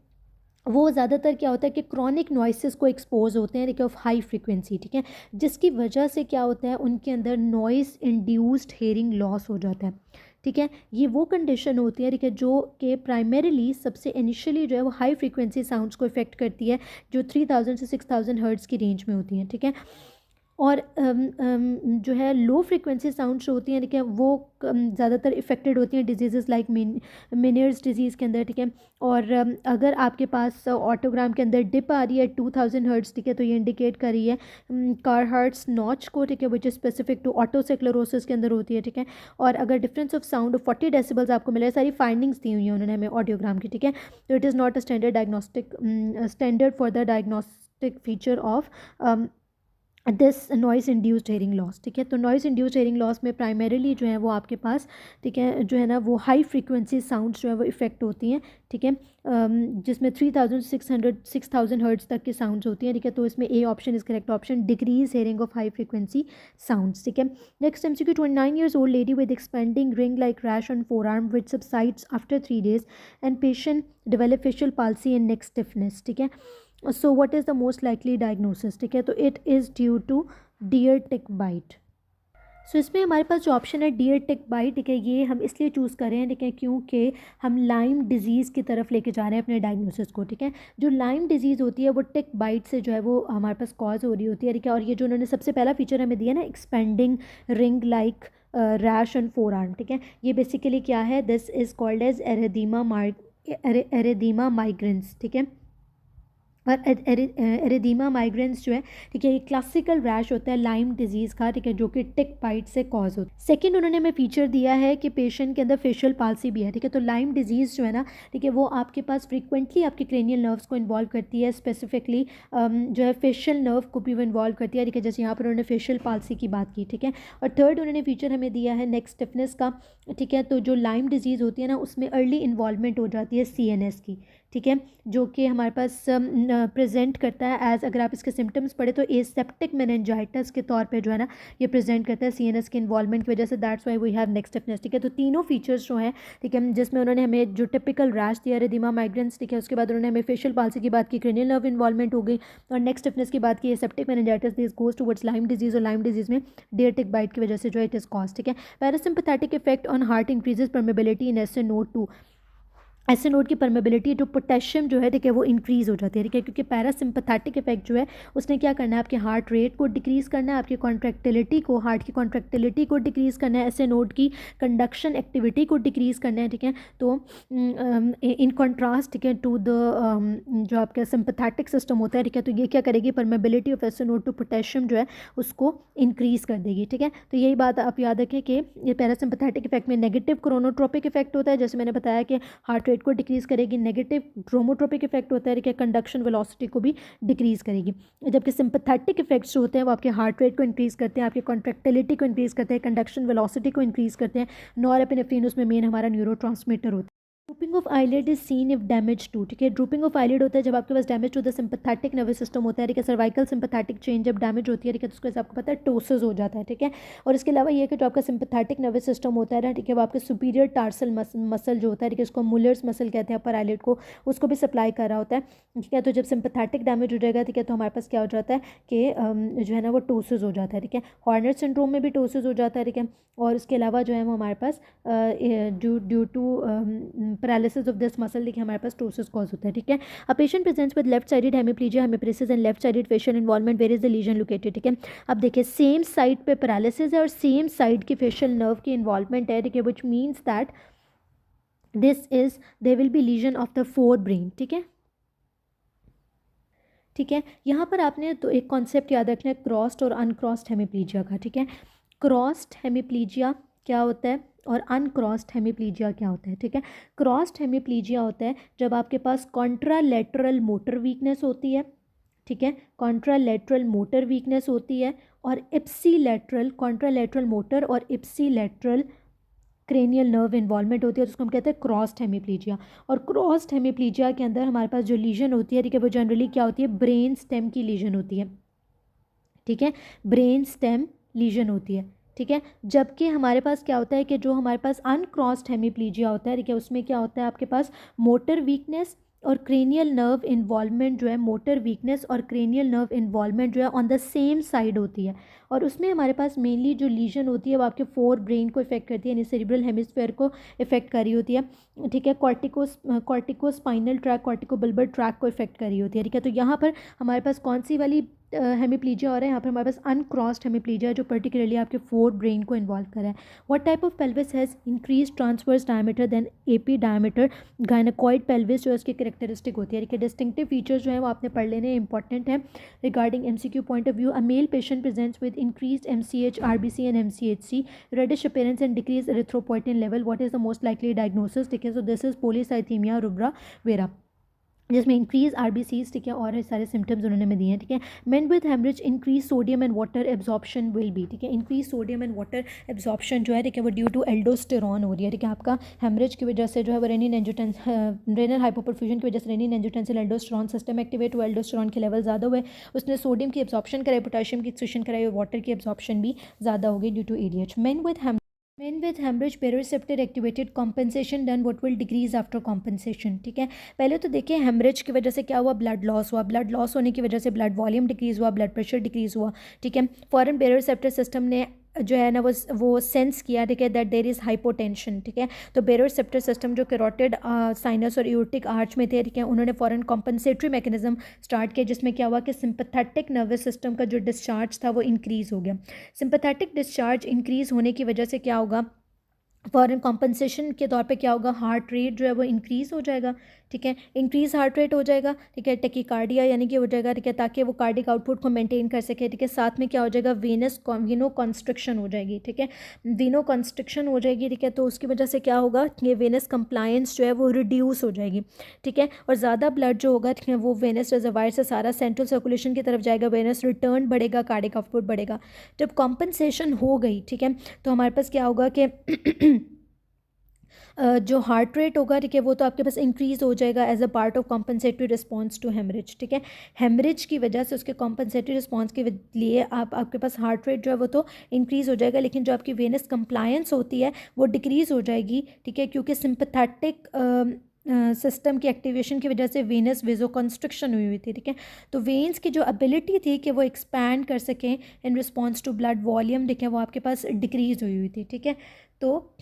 Speaker 1: वो ज़्यादातर क्या होता है कि क्रॉनिक नॉइसेस को एक्सपोज होते हैं ऑफ हाई फ्रीक्वेंसी ठीक है, जिसकी वजह से क्या होता है उनके अंदर नॉइस इंड्यूस्ड हेयरिंग लॉस हो जाता है ठीक है। ये वो कंडीशन होती है ठीक है जो कि प्राइमरीली सबसे इनिशियली जो है वो हाई फ्रीक्वेंसी साउंड्स को इफेक्ट करती है, जो 3000 से 6000 हर्ट्ज़ की रेंज में होती हैं ठीक है। और जो है लो फ्रिक्वेंसी साउंड्स जो होती हैं, ठीक है, वो ज़्यादातर इफेक्टेड होती हैं डिजीज़ लाइक मेनियर्स डिजीज़ के अंदर, ठीक है। और अगर आपके पास ऑटोग्राम के अंदर डिप आ रही है 2000 हर्ट्ज़, ठीक है, तो ये इंडिकेट कर रही है कारहार्ट्स नॉच को, ठीक है, विच इज़ स्पेसिफिक टू ऑटोसेक्लोरोसिस के अंदर होती है, ठीक है। और अगर डिफरेंस ऑफ साउंड 40 डेसिबल्स आपको मिले, सारी फाइंडिंग्स दी हुई हैं उन्होंने हमें ऑडियोग्राम की, ठीक है। तो it is not a standard diagnostic standard for the diagnostic feature of this noise induced hearing loss, ठीक है। तो नॉइज़ इंड्यूस्ड हेयरिंग लॉस में प्राइमरीली जो है वो आपके पास, ठीक है, जो है ना वो हाई फ्रीक्वेंसी साउंड्स जो है वो इफेक्ट होती हैं, ठीक है, जिसमें 3600 हर्ट्ज़ तक की साउंड्स होती हैं, ठीक है। तो इसमें A option is correct option, decrease hearing of high frequency sounds, ठीक है। Next MCQ, 29 years old lady with expanding ring like rash on forearm which subsides after 3 days and patient develop facial palsy and neck stiffness, ठीक है। So what is the most likely diagnosis, ठीक है, तो it is due to deer tick bite. सो इसमें हमारे पास जो option है डियर टिक बाइट, ठीक है, ये हम इसलिए चूज़ कर रहे हैं, ठीक है, क्योंकि हम लाइम डिजीज़ की तरफ लेके जा रहे हैं अपने डायग्नोसिस को, ठीक है। जो लाइम डिजीज़ होती है वो टिक बाइट से जो है वो हमारे पास कॉज हो रही होती है, ठीक है। और ये जो उन्होंने सबसे पहला फीचर हमें दिया ना, expanding ring like rash on forearm, ठीक है, ये बेसिकली क्या है, this is called as erythema migrans, ठीक है। और एरिदीमा माइग्रेंस जो है, ठीक है, ये क्लासिकल रैश होता है लाइम डिजीज़ का, ठीक है, जो कि टिक बाइट से कॉज होता है। सेकंड उन्होंने हमें फीचर दिया है कि पेशेंट के अंदर फेशियल पाल्सी भी है, ठीक है। तो लाइम डिजीज़ जो है ना, ठीक है, वो आपके पास फ्रीक्वेंटली आपके क्रेनियल नर्व्स को इन्वॉल्व करती है, स्पेसिफिकली जो है फेशियल नर्व को भी वो इन्वॉल्व करती है, ठीक है, जैसे यहाँ पर उन्होंने फेशियल पाल्सी की बात की, ठीक है। और थर्ड उन्होंने फीचर हमें दिया है नेक स्टिफनेस का, ठीक है। तो जो लाइम डिजीज़ होती है ना, उसमें अर्ली इन्वॉल्वमेंट हो जाती है CNS की, ठीक है, जो कि हमारे पास प्रेजेंट करता है एज, अगर आप इसके सिम्टम्स पढ़े तो एसेप्टिक मेनिंजाइटिस के तौर पे जो है ना ये प्रेजेंट करता है CNS के इन्वॉल्वमेंट की वजह से, that's why we have neck stiffness, ठीक है। तो तीनों फीचर्स जो हैं, ठीक है, जिसमें उन्होंने हमें जो टिपिकल रैश दिया एरिदीमा माइग्रेंस, ठीक है, उसके बाद उन्होंने हमें फेशियल पाल्सी की बात की, क्रेनियल नर्व इन्वॉल्वमेंट हो गई, और नेक स्टिफनेस की बात की, aseptic meningitis this goes towards lime disease, और लाइम डिजीज़ में डियर टिक बाइट की वजह से जो है इट इज़ कॉज, ठीक है। Parasympathetic effect on heart increases permeability in SNO2, ऐसे नोड की परमेबिलिटी टू पोटेशियम जो है, ठीक है, वो इंक्रीज़ हो जाती है, ठीक है, क्योंकि पैरासिम्पैथेटिक इफेक्ट जो है उसने क्या करना है, आपके हार्ट रेट को डिक्रीज़ करना है, आपकी कॉन्ट्रैक्टिलिटी को, हार्ट की कॉन्ट्रैक्टिलिटी को डिक्रीज़ करना है, ऐसे नोड की कंडक्शन एक्टिविटी को डिक्रीज़ करना है, ठीक है। तो इन कॉन्ट्रास्ट, ठीक है, टू द जो आपका सिंपैथेटिक सिस्टम होता है, ठीक है, तो ये क्या करेगी, परमेबिलिटी ऑफ ऐसे नोड टू पोटेशियम जो है उसको इंक्रीज़ कर देगी, ठीक है। तो यही बात आप याद रखें कि ये पैरासिम्पैथेटिक इफेक्ट में नेगेटिव क्रोनोट्रोपिक इफेक्ट होता है, जैसे मैंने बताया कि हार्ट रेट को डिक्रीज़ करेगी, नेगेटिव ड्रोमोट्रोपिक इफेक्ट होता है कि कंडक्शन वेलोसिटी को भी डिक्रीज़ करेगी, जबकि सिंपैथेटिक इफेक्ट्स जो होते हैं वो आपके हार्ट रेट को इंक्रीज़ करते हैं, आपकी कॉन्ट्रैक्टिलिटी को इंक्रीज़ करते हैं, कंडक्शन वेलोसिटी को इंक्रीज़ करते हैं। नॉरएपिनेफ्रिन उसमें मेन हमारा न्यूरोट्रांसमीटर होता है। Drooping of eyelid is seen if damage to, ठीक है, ड्रूपिंग ऑफ आईलिड होता है जब आपके पास damage to the sympathetic nervous system होता है, ठीक है, सर्वाइकल सिंपैथेटिक चेन जब डैमेज होती है, ठीक है, तो उसके साथ आपको पता है टोसिस हो जाता है, ठीक है। और इसके अलावा ये कि जो आपका सिंपैथेटिक नर्वस सिस्टम होता है ना, ठीक है, वो आपके सुपीरियर टार्सल मसल जो होता है, ठीक है, उसको मुलर्स मसल कहते हैं अपर आईलिड को, उसको भी सप्लाई कर रहा होता है, ठीक है। तो जब सिंपैथेटिक डैमेज हो जाएगा, ठीक है, तो हमारे पास क्या हो जाता है कि जो है ना वो टोसिस हो जाता है, ठीक है। हॉर्नर सिंड्रोम में भी टोसिस हो जाता है, ठीक है। और इसके अलावा जो है वो हमारे पास due to paralysis of this muscle, देखिए हमारे पास टोसिस कॉज होता है, ठीक है। A patient presents with left sided hemiplegia hemiparesis and left sided facial involvement, where is the lesion located, ठीक है। अब देखिए सेम साइड पे पैरालिसिस है और सेम साइड की फेशियल नर्व की इन्वॉल्वमेंट है, ठीक है, which means that this is they will be lesion of the forebrain, ठीक है, ठीक है। यहाँ पर आपने तो एक कॉन्सेप्ट याद रखना है क्रॉस्ड और अनक्रॉस्ड हेमिप्लीजिया का, ठीक है। क्रॉस्ड हेमिप्लीजिया क्या होता है और अनक्रॉस्ड हेमिप्लीजिया क्या होता है, ठीक है। क्रॉस्ड हेमिप्लीजिया होता है जब आपके पास कॉन्ट्रालेटरल मोटर वीकनेस होती है, ठीक है, कॉन्ट्रालेटरल मोटर वीकनेस होती है, और इप्सीलेटरल, कॉन्ट्रालेटरल मोटर और इप्सीलेटरल क्रेनियल नर्व इन्वॉल्वमेंट होती है, तो उसको हम कहते हैं क्रॉस्ड हेमिप्लीजिया। और क्रॉस्ड हेमिप्लीजिया के अंदर हमारे पास जो लीजन होती है, ठीक है, वो जनरली क्या होती है, ब्रेन स्टेम की लीजन होती है, ठीक है, ब्रेन स्टेम लीजन होती है, ठीक है। जबकि हमारे पास क्या होता है कि जो हमारे पास अनक्रॉस्ड हेमिप्लीजिया होता है, ठीक है, उसमें क्या होता है आपके पास मोटर वीकनेस और क्रेनियल नर्व इन्वॉल्वमेंट जो है, मोटर वीकनेस और क्रेनियल नर्व इन्वॉल्वमेंट जो है ऑन द सेम साइड होती है। और उसमें हमारे पास मेनली जो लीजन होती है वो आपके फोर ब्रेन को इफेक्ट करती है, यानी सेरिब्रल हेमिस्फेयर को इफेक्ट कर रही होती है, ठीक है। Cortico spinal track, cortico bulbar track को इफेक्ट कर रही होती है, ठीक है। तो यहाँ पर हमारे पास कौन सी वाली हेमीप्लीजिया हो रहा है, यहाँ पर हमारे पास अनक्रॉस्ड हेमीप्लीजिया जो पर्टिकुलरली आपके फोर ब्रेन को इन्वॉल्व कर रहा है. What type of pelvis has increase transverse diameter than AP diameter. Gynaecoid pelvis जो इसकी कैरेक्टरिस्टिक होती है, डिस्टिंक्टिव फीचर्स जो है वो आपने पढ़ लेने इंपॉर्टेंट है regarding MCQ point of view. A male patient presents with increase MCH RBC and MCHC, reddish appearance and decrease erythropoietin level. What is the most likely diagnosis. ठीक है, so this is polycythemia rubra vera, जिसमें increase RBCs. ठीक है, और सारे symptoms उन्होंने में दिए हैं. ठीक है, men with haemorrhage increase sodium and water absorption will be. ठीक है, increase sodium and water absorption जो है, ठीक है, वो ड्यू टू एल्डोस्टेरॉन हो रही है. ठीक है, आपका हेमरेज की वजह से जो है वो रेनिन एंजियोटेंसिन, रेनल हाइपोपरफ्यूजन की वजह से renin angiotensin aldosterone system activate हुआ, एल्डोस्टेरॉन के लेवल ज़्यादा हुए, उसने सोडियम की एब्जॉर्प्शन कराई, पोटेशियम की एक्सक्रीशन कराई और वाटर की एब्जॉर्प्शन भी ज़्यादा हो गई due to ADH. Men with hemorrhage baroreceptor activated compensation done what will decrease after compensation. ठीक है, पहले तो देखिए हेमरेज की वजह से क्या हुआ, ब्लड लॉस हुआ, ब्लड लॉस होने की वजह से ब्लड वॉल्यूम डिक्रीज हुआ, ब्लड प्रेशर डिक्रीज हुआ. ठीक है, फॉरेन बेरोरेसेप्टर सिस्टम ने जो है ना वो सेंस किया, ठीक है, दैट देयर इज़ हाइपोटेंशन. ठीक है, तो बेरोरेसेप्टर सिस्टम जो कैरोटिड साइनस और यूरोटिक आर्च में थे, ठीक है, उन्होंने फॉरेन कॉम्पनसेटरी मैकेनिज्म स्टार्ट किया, जिसमें क्या हुआ कि सिंपैथेटिक नर्वस सिस्टम का जो डिस्चार्ज था वो इंक्रीज़ हो गया. सिंपैथेटिक डिस्चार्ज इंक्रीज़ होने की वजह से क्या होगा, फॉरेन कॉम्पनसेशन के तौर पे क्या होगा, हार्ट रेट जो है वो इंक्रीज़ हो जाएगा. ठीक है, इंक्रीज़ हार्ट रेट हो जाएगा. ठीक है, टेकिकार्डिया यानी कि हो जाएगा. ठीक है, ताकि वो कार्डिक आउटपुट को मेंटेन कर सके. ठीक है, साथ में क्या हो जाएगा, वीनो कॉन्स्ट्रिक्शन हो जाएगी. ठीक है, वीनो कॉन्स्ट्रिक्शन हो जाएगी. ठीक है, तो उसकी वजह से क्या होगा, ये वेनस कंप्लायंस जो है वो रिड्यूस हो जाएगी. ठीक है, और ज़्यादा ब्लड जो होगा, ठीक है, वो वेनस रिजर्वायर से सारा सेंट्रल सर्कुलेशन की तरफ जाएगा, वेनस रिटर्न बढ़ेगा, कार्डिक आउटपुट बढ़ेगा. जब कॉम्पनसेशन हो गई, ठीक है, तो हमारे पास क्या होगा कि जो हार्ट रेट होगा, ठीक है, वो तो आपके पास इंक्रीज़ हो जाएगा as a part of compensatory response to haemorrhage. ठीक है, हेमरेज की वजह से उसके कॉम्पनसेटरी रिस्पॉन्स के लिए आपके पास हार्ट रेट जो है वो तो इंक्रीज़ हो जाएगा, लेकिन जो आपकी वेनस कंप्लायंस होती है वो डिक्रीज़ हो जाएगी. ठीक है, क्योंकि सिंपैथेटिक सिस्टम की एक्टिवेशन की वजह से वेनस वेजो कंस्ट्रिक्शन हुई थी. ठीक है, तो वेन्स की जो एबिलिटी थी कि वो एक्सपैंड कर सकें in response to blood volume, ठीक है, वो आपके पास डिक्रीज़ हुई थी. ठीक है, तो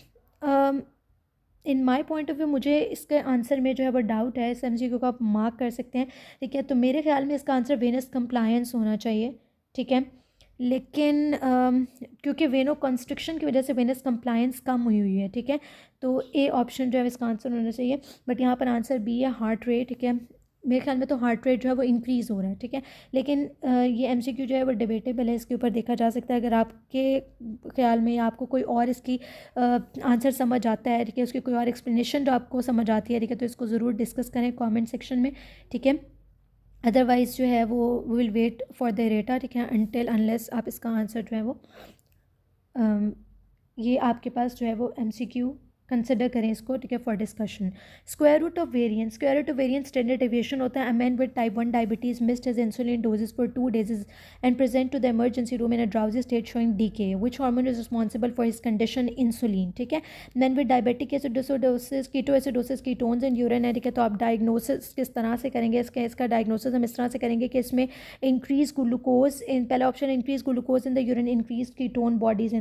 Speaker 1: इन माई पॉइंट ऑफ व्यू मुझे इसके आंसर में जो है वो डाउट है, इस एमसीक्यू को आप मार्क कर सकते हैं. ठीक है, तो मेरे ख्याल में इसका आंसर वेनस कंप्लायंस होना चाहिए. ठीक है, लेकिन क्योंकि वेनो कंस्ट्रिक्शन की वजह से वेनस कंप्लायंस कम हुई है. ठीक है, तो ए ऑप्शन जो है इसका आंसर होना चाहिए, बट यहाँ पर आंसर बी है, हार्ट रेट. ठीक है, मेरे ख्याल में तो हार्ट रेट जो है वो इंक्रीज़ हो रहा है. ठीक है, लेकिन ये एमसीक्यू जो है वो डिबेटेबल है, इसके ऊपर देखा जा सकता है. अगर आपके ख्याल में या आपको कोई और इसकी आंसर समझ आता है, ठीक है, उसकी कोई और एक्सप्लेनेशन जो आपको समझ आती है, ठीक है, तो इसको ज़रूर डिस्कस करें कमेंट सेक्शन में. ठीक है, अदरवाइज़ जो है वो विल वेट फॉर द रेटा. ठीक है, अनटिल अनलेस आप इसका आंसर जो है वो ये आपके पास जो है वो एमसीक्यू कंसिडर करें इसको. ठीक है, for discussion. Square root of variance standard deviation होता है. A man with type 1 diabetes missed his insulin doses for 2 days and present to the emergency room in a drowsy state showing DK. Which hormone is responsible for his condition, insulin. ठीक है, man with diabetic acidosis, ketoacidosis, ketones in urine है. ठीक है, तो आप diagnosis किस तरह से करेंगे, इसका डायग्नोसिस हम इस तरह से करेंगे कि इसमें इंक्रीज ग्लूकोज इन, पहला option increase glucose in the urine, increase ketone bodies.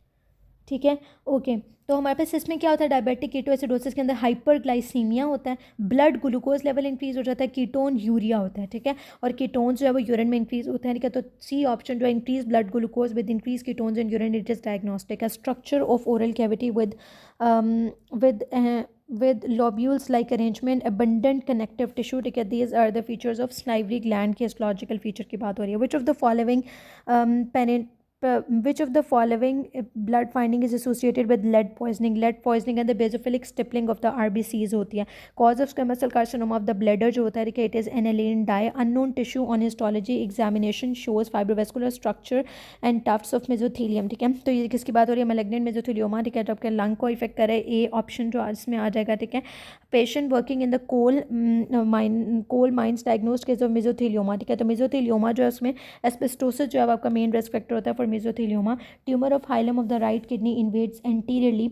Speaker 1: ठीक है, ओके, तो हमारे पास इसमें क्या होता है, डायबिटिक कीटोएसिडोसिस के अंदर हाइपरग्लाइसीमिया होता है, ब्लड ग्लूकोज लेवल इंक्रीज हो जाता है, कीटोन यूरिया होता है. ठीक है, और कीटोन्स जो है वो यूरिन में इंक्रीज होते हैं. ठीक है, तो सी ऑप्शन जो है increase blood glucose with increase ketones in urine, it is diagnostic. Structure of oral cavity with lobules like arrangement, abundant connective tissue. ठीक है, these are the features of salivary gland के histological feature की बात हो रही है. Which of the following blood finding is associated with lead poisoning and the basophilic stippling of the RBCs होती है. Cause of squamous cell carcinoma of the bladder जो होता है, it is aniline dye. Unknown tissue on histology examination shows fibrovascular structure and tufts of mesothelium. ठीक है, तो ये किसकी बात हो रही है, malignant mesothelioma. ठीक है, जब के लंग को इफेक्ट करे, ए ऑप्शन जो इसमें आ जाएगा. ठीक है, patient working in the coal mines diagnosed case of mesothelioma. ठीक है, तो मेसोथेलियोमा जो है उसमें एस्बेस्टोसिस जो है आपका मेन रिस्क फैक्टर होता है for mesothelioma. Tumour of hilum of the right kidney invades anteriorly.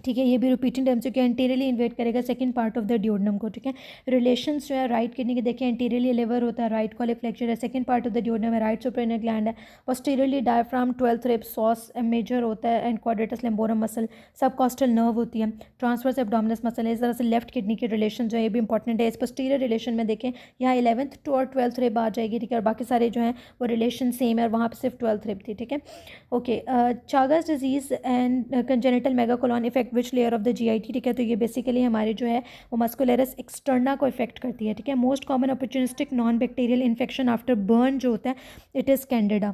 Speaker 1: ठीक है, ये भी रिपीटिंग टर्म से क्या एंटीरियरली इन्वेट करेगा second part of the duodenum को, ठीक है। रिलेशंस जो है राइट किडनी के देखें एंटीरियरली लिवर होता है, राइट कॉलिक फ्लेक्चर है, second part of the duodenum है, राइट सुप्रानियल ग्लैंड है, posteriorly diaphragm, 12th rib, psoas major होता है and quadratus lumborum muscle, subcostal nerve होती है, ट्रांसवर्स एब्डोमिनस मसल है। इस तरह से लेफ्ट किडनी के रिलेशन जो है ये भी इंपॉर्टेंट है। इस पोस्टीरियर रिलेशन में देखें यहाँ 11th टू और 12th रिब आ जाएगी, ठीक है, और बाकी सारे जो हैं वो रिलेशन सेम है, वहाँ पर सिर्फ 12th रिब थी, ठीक है। Okay, Chagas disease and congenital megacolon effect which layer of the GIT, ठीक है। तो ये बेसिकली हमारे जो है वो मस्कुलरस एक्सटर्ना को इफेक्ट करती है, ठीक है। Most common opportunistic non bacterial infection after burn जो होता है इट इज़ कैंडिडा,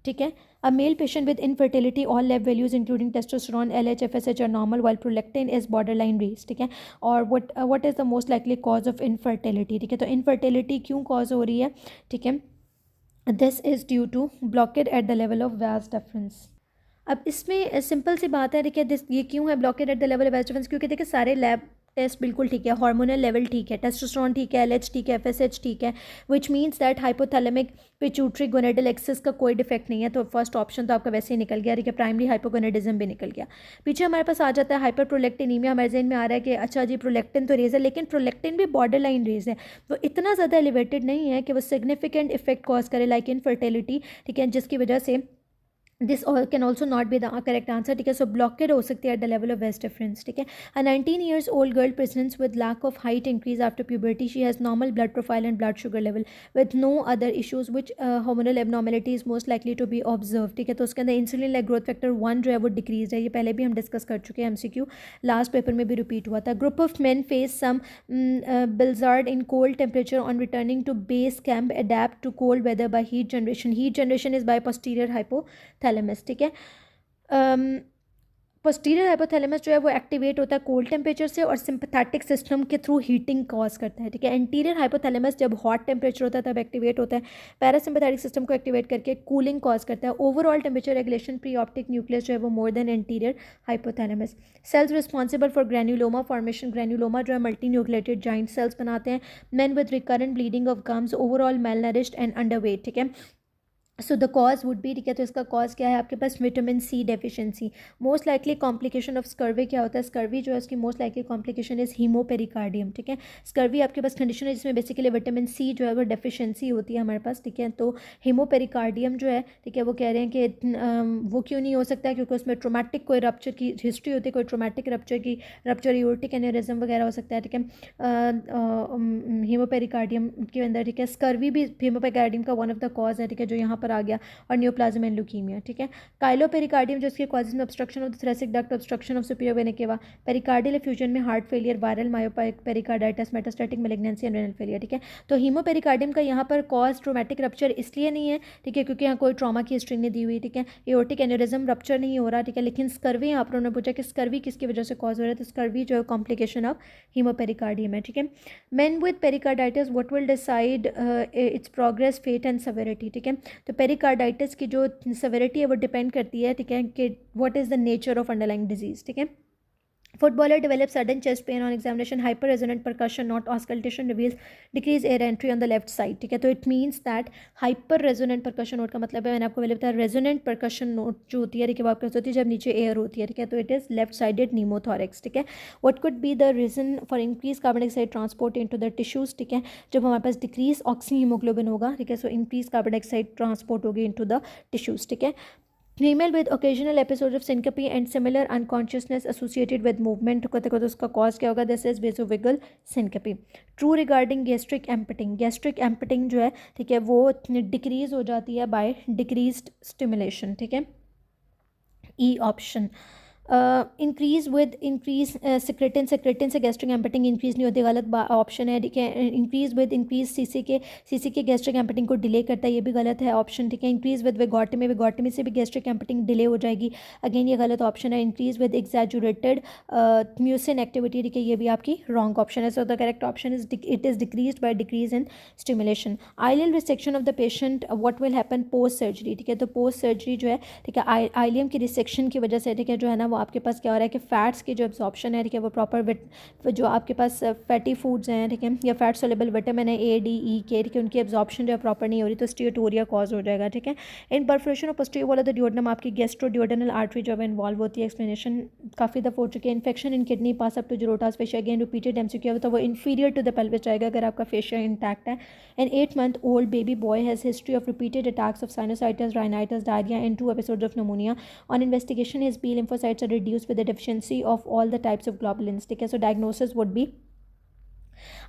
Speaker 1: ठीक है। A male patient with infertility all lab values including testosterone LH FSH are normal while prolactin is borderline raise, ठीक है। और what is the most likely cause of infertility, ठीक है। तो इनफर्टिलिटी क्यों cause हो रही है, ठीक है, this is due to blockade at the level of vas deferens. अब इसमें सिंपल सी बात है, देखिए ये क्यों है blockade at the level of vas difference, क्योंकि देखिए सारे लैब टेस्ट बिल्कुल ठीक है, हार्मोनल लेवल ठीक है, टेस्टोस्टेरोन ठीक है, LH ठीक है, FSH ठीक है, which means that hypothalamic pituitary gonadal axis का कोई डिफेक्ट नहीं है। तो फर्स्ट ऑप्शन तो आपका वैसे ही निकल गया, ठीक है, प्राइमरी हाइपोगोनेडिज्म भी निकल गया। पीछे हमारे पास आ जाता है हाइपर प्रोलेक्टिनीमिया, हमारे जहन में आ रहा है कि अच्छा जी प्रोलेक्टिन तो रेज है, लेकिन प्रोलेक्टिन भी बॉर्डर लाइन रेज है, तो इतना ज़्यादा एलिवेटेड नहीं है कि वो सिग्निफिकेंट इफेक्ट कॉज करे लाइक इनफर्टिलिटी, ठीक है, जिसकी वजह से this can also not be the correct answer, ठीक है। सो ब्लॉकेड हो सकती है at the level of vas deferens, ठीक है। अ 19 years old girl presents with lack of height increase after puberty. She has normal blood profile and blood sugar level with no other issues. Which hormonal abnormality is most likely to be observed, ठीक है। तो उसके अंदर insulin like growth factor 1 जो है वो decrease है, ये पहले भी हम डिस्कस कर चुके हैं, MCQ लास्ट पेपर में भी रिपीट हुआ था। Group of men face some blizzard in cold temperature on returning to base camp, adapt to cold weather by heat generation. Heat generation is by posterior hypothalamus, ठीक है। Posterior hypothalamus जो है वो activate होता है cold temperature से और sympathetic system के थ्रू हीटिंग कॉज करता है, ठीक है। एंटीरियर हाइपोथैलेमस जब हॉट टेम्परेचर होता है तब एक्टिवेट होता है, पैरासिम्पैथेटिक सिस्टम को एक्टिवेट करके कूलिंग कॉज करता है। Overall temperature regulation preoptic nucleus जो है वो more than anterior hypothalamus. Cells responsible for granuloma formation, granuloma जो है मल्टी न्यूक्लिएटेड जॉइंट सेल्स बनाते हैं। Man with recurrent bleeding of gums, overall malnourished and underweight, ठीक है। So the cause would be, ठीक है, तो इसका कॉज क्या है आपके पास, vitamin C deficiency. Most likely complication of scurvy क्या होता है, स्कर्वी जो है उसकी most likely complication is haemopericardium, ठीक है। स्कर्वी आपके पास कंडीशन है जिसमें बेसिकली विटामिन C जो है वो डेफिशिएंसी होती है हमारे पास, ठीक है। तो हीमोपेरिकार्डियम जो है, ठीक है, वो कह रहे हैं कि वो क्यों नहीं हो सकता है, क्योंकि उसमें ट्रोमेटिक कोई रप्चर की हिस्ट्री होती है, कोई ट्रोमेटिक रप्चर एओर्टिक एन्यूरिज्म वगैरह हो सकता है, ठीक है, हीमोपेरिकार्डियम के अंदर, ठीक है। स्कर्वी भी हीमोपेरिकार्डियम का वन ऑफ द कॉज है, ठीक है, जो यहाँ पर आ गया, और न्यूप्लाज्म एंड ल्यूकीमिया, ठीक है। काइलोपेरिकार्डियम जो इसके कॉजेज में obstruction of the thoracic duct, obstruction of superior vena cava, pericardial effusion में heart failure, viral myopic pericarditis, metastatic malignancy and renal failure, ठीक है। तो हीमोपेरिकार्डियम का यहाँ पर कॉज ट्रोमेटिक रप्चर इसलिए नहीं है, ठीक है, क्योंकि यहाँ कोई ट्रॉमा की हिस्ट्री नहीं दी हुई, ठीक है। एओर्टिक एन्यूरिज्म रप्चर नहीं हो रहा, ठीक है। लेकिन स्कर्वी यहाँ पर उन्होंने पूछा कि स्कर्वी किसकी वजह से कॉज हो रहा है, तो स्कर्वी जो है कॉम्प्लिकेशन ऑफ हीमोपेरिकार्डियम है, ठीक है। Men with pericarditis what will decide its progress, fate and severity, ठीक है। तो पेरिकार्डाइटिस की जो सेवेरिटी है वो डिपेंड करती है, ठीक है, कि what is the nature of underlying disease, ठीक है। Footballer develops sudden chest pain on examination. Hyper-resonant percussion, not auscultation, reveals decreased air entry on the left side, ठीक है। तो it means that hyper-resonant percussion note का मतलब है, मैंने आपको पहले बताया, resonant percussion note जो होती है, ठीक है, वो आपके पास होती है जब नीचे एयर होती है, ठीक है। तो it is left-sided pneumothorax, ठीक है। What could be the reason for increased carbon dioxide transport into the tissues, ठीक है। जब हमारे पास decrease oxyhemoglobin होगा, ठीक है, so increased carbon dioxide transport होगी into the tissues, ठीक है। Female with occasional episodes of syncope and similar unconsciousness associated with movement, तो उसका cause क्या होगा, this is vasovagal syncope. True regarding gastric emptying, gastric emptying जो है, ठीक है, वो डिक्रीज हो जाती है by decreased stimulation, ठीक है, E option. Increase with increase secretin, secretin से गैस्ट्रिक एम्पटिंग इंक्रीज नहीं होती, गलत ऑप्शन है, ठीक है। इंक्रीज विद इंक्रीज सीसी के गैस्ट्रिक एम्पटिंग को डिले करता है, ये भी गलत है ऑप्शन, ठीक है। इंक्रीज विद विगोटमी से भी गैस्ट्रिक एम्पटिंग डिले हो जाएगी, अगेन ये गलत ऑप्शन है। Increase with exaggerated mucin activity, ठीक है, ये भी आपकी रॉन्ग ऑप्शन है। So the correct option is it is decrease by decrease in stimulation. Ileal resection of the patient, what will happen post surgery, ठीक है। तो पोस्ट सर्जरी जो है, ठीक है, आइलियम की रिसेक्शन की वजह से, ठीक है, जो है ना वो आपके पास क्या हो रहा है कि फ़ैट्स की जो एब्जॉर्प्शन है, ठीक है, वो प्रॉपर जो आपके पास फैटी फूड्स हैं, ठीक है, या फैट सोलेबल विटामिन है A, D, E, K, ठीक है, उनकी एब्जॉर्प्शन जो है प्रॉपर नहीं हो रही, तो स्टीटोरिया कॉज हो जाएगा, ठीक है। इन परफोरेशन और posterior wall of the duodenum आपकी गैस्ट्रोड्यूोडेनल आर्टरी जो है इन्वॉल्व होती है। एक्सप्लेनेशन काफ़ी दफ़ा हो चुकी है। Infection in kidney pass up to Gerota's fascia, again repeated MCQ है, तो वो इन्फीरियर टू द पेल्विस जाएगा अगर आपका फेशिया इंटैक्ट है। An 8-month old baby boy has history of repeated attacks of sinusitis, rhinitis, diarrhea and 2 episodes of pneumonia. On investigation, his B lymphocytes are reduced with the deficiency of all the types of globulins, ठीक है। So diagnosis would be,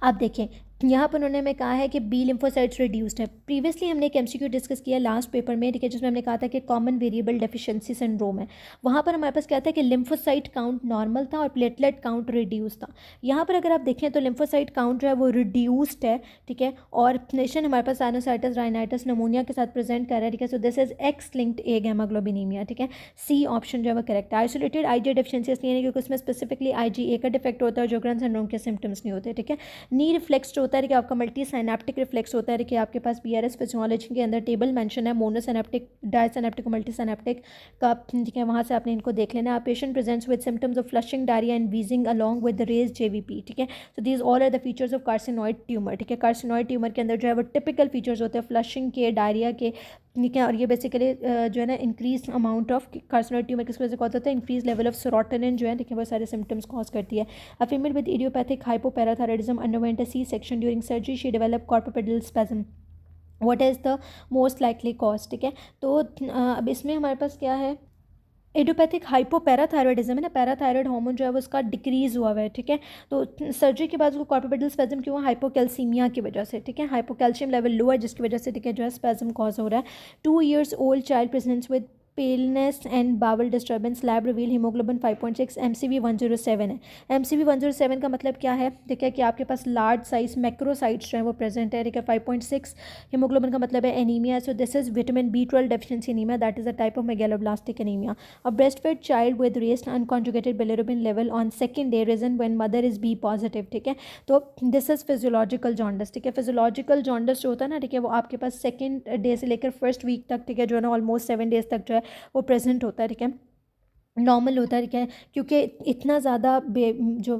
Speaker 1: आप देखें यहाँ पर उन्होंने हमें कहा है कि बी लिम्फोसाइट्स रिड्यूस्ड है। प्रीवियसली हमने एक MCQ डिस्कस किया लास्ट पेपर में, ठीक है, जिसमें हमने कहा था कि कॉमन वेरिएबल डेफिशिएंसी सिंड्रोम है। वहाँ पर हमारे पास क्या था कि लिम्फोसाइट काउंट नॉर्मल था और प्लेटलेट काउंट रिड्यूस था। यहाँ पर अगर आप देखें तो लिम्फोसाइट काउंट जो है वो रिड्यूस्ड है, ठीक है, और नेशन हमारे पास साइनोसाइटिस, राइनाइटिस, निमोनिया के साथ प्रेजेंट कर रहा है, ठीक है। So this is X linked agammaglobulinaemia, ठीक है। सी ऑप्शन जो है वो करेक्ट है। आइसोलेटेड IgA डेफिशिएंसी इसलिए नहीं क्योंकि उसमें स्पेसिफिकली IgA का डिफेक्ट होता है, जोग्रेन सिंड्रोम के सिम्टम्स नहीं होते, ठीक है। नी रिफ्लेक्स जो होता है कि आपका मल्टी साइनेप्टिक रिफ्लेक्स होता है कि आपके पास BRS फिजियोलॉजी के अंदर टेबल मेंशन है, मोनोसाइनेप्टिक, डायसाइनेप्टिक और मल्टीसाइनेप्टिक का, ठीक है, वहाँ से आपने इनको देख लेना है। Patient presents with symptoms of flushing, diarrhoea and wheezing along with the raise JVP, ठीक है। So these all are the features of carcinoid tumour, ठीक है। कार्सिनॉइड ट्यूमर के अंदर जो है वो टिपिकल फीचर्स होते हैं फ्लशिंग के, डायरिया के, ठीक है, और ये बेसिकली जो है ना increase amount of carcinoid tumour किस वजह से कॉज होता है, इंक्रीज लेवल ऑफ सेरोटोनिन जो है, ठीक है, वो सारे सिम्टम्स कॉज करती है। A female with idiopathic hypoparathyroidism underwent a C-सेक्शन during surgery, she develop carpopedal spasm, what is the most likely cause, ठीक है। तो अब इसमें हमारे पास क्या है, इडियोपैथिक हाइपोपैराथायरॉइडिज्म है ना, पैराथायरॉइड हार्मोन जो है वो उसका डिक्रीज हुआ है, ठीक है। तो सर्जरी के बाद उसको कॉर्पोपेडल स्पैज्म क्यों, हाइपोकैल्सीमिया की वजह से, ठीक है, हाइपोकैल्शियम लेवल लो है जिसकी वजह से, ठीक है, जो है स्पैज्म कॉज हो रहा है। 2 years old child presents with paleness and bowel disturbance, lab reveal haemoglobin 5.6, MCV 107 है। MCV 107 का मतलब क्या है, ठीक है, कि आपके पास लार्ज साइज मैक्रोसाइट्स जो है वो प्रेजेंट है, ठीक है। 5.6 हीमोग्लोबिन का मतलब है anaemia, so this is vitamin B12 deficiency anaemia, that is a type of megaloblastic anaemia. A breast fed child with raised unconjugated bilirubin level on second day reason when mother is B positive, ठीक है। तो this is physiological jaundice, ठीक है। Physiological jaundice जो होता है ना, ठीक है, वो आपके पास सेकंड डे से लेकर फर्स्ट वीक तक, ठीक है, जो है ना ऑलमोस्ट 7 days तक जो है वो प्रेजेंट होता है, ठीक है, नॉर्मल होता है, ठीक है, क्योंकि इतना ज़्यादा जो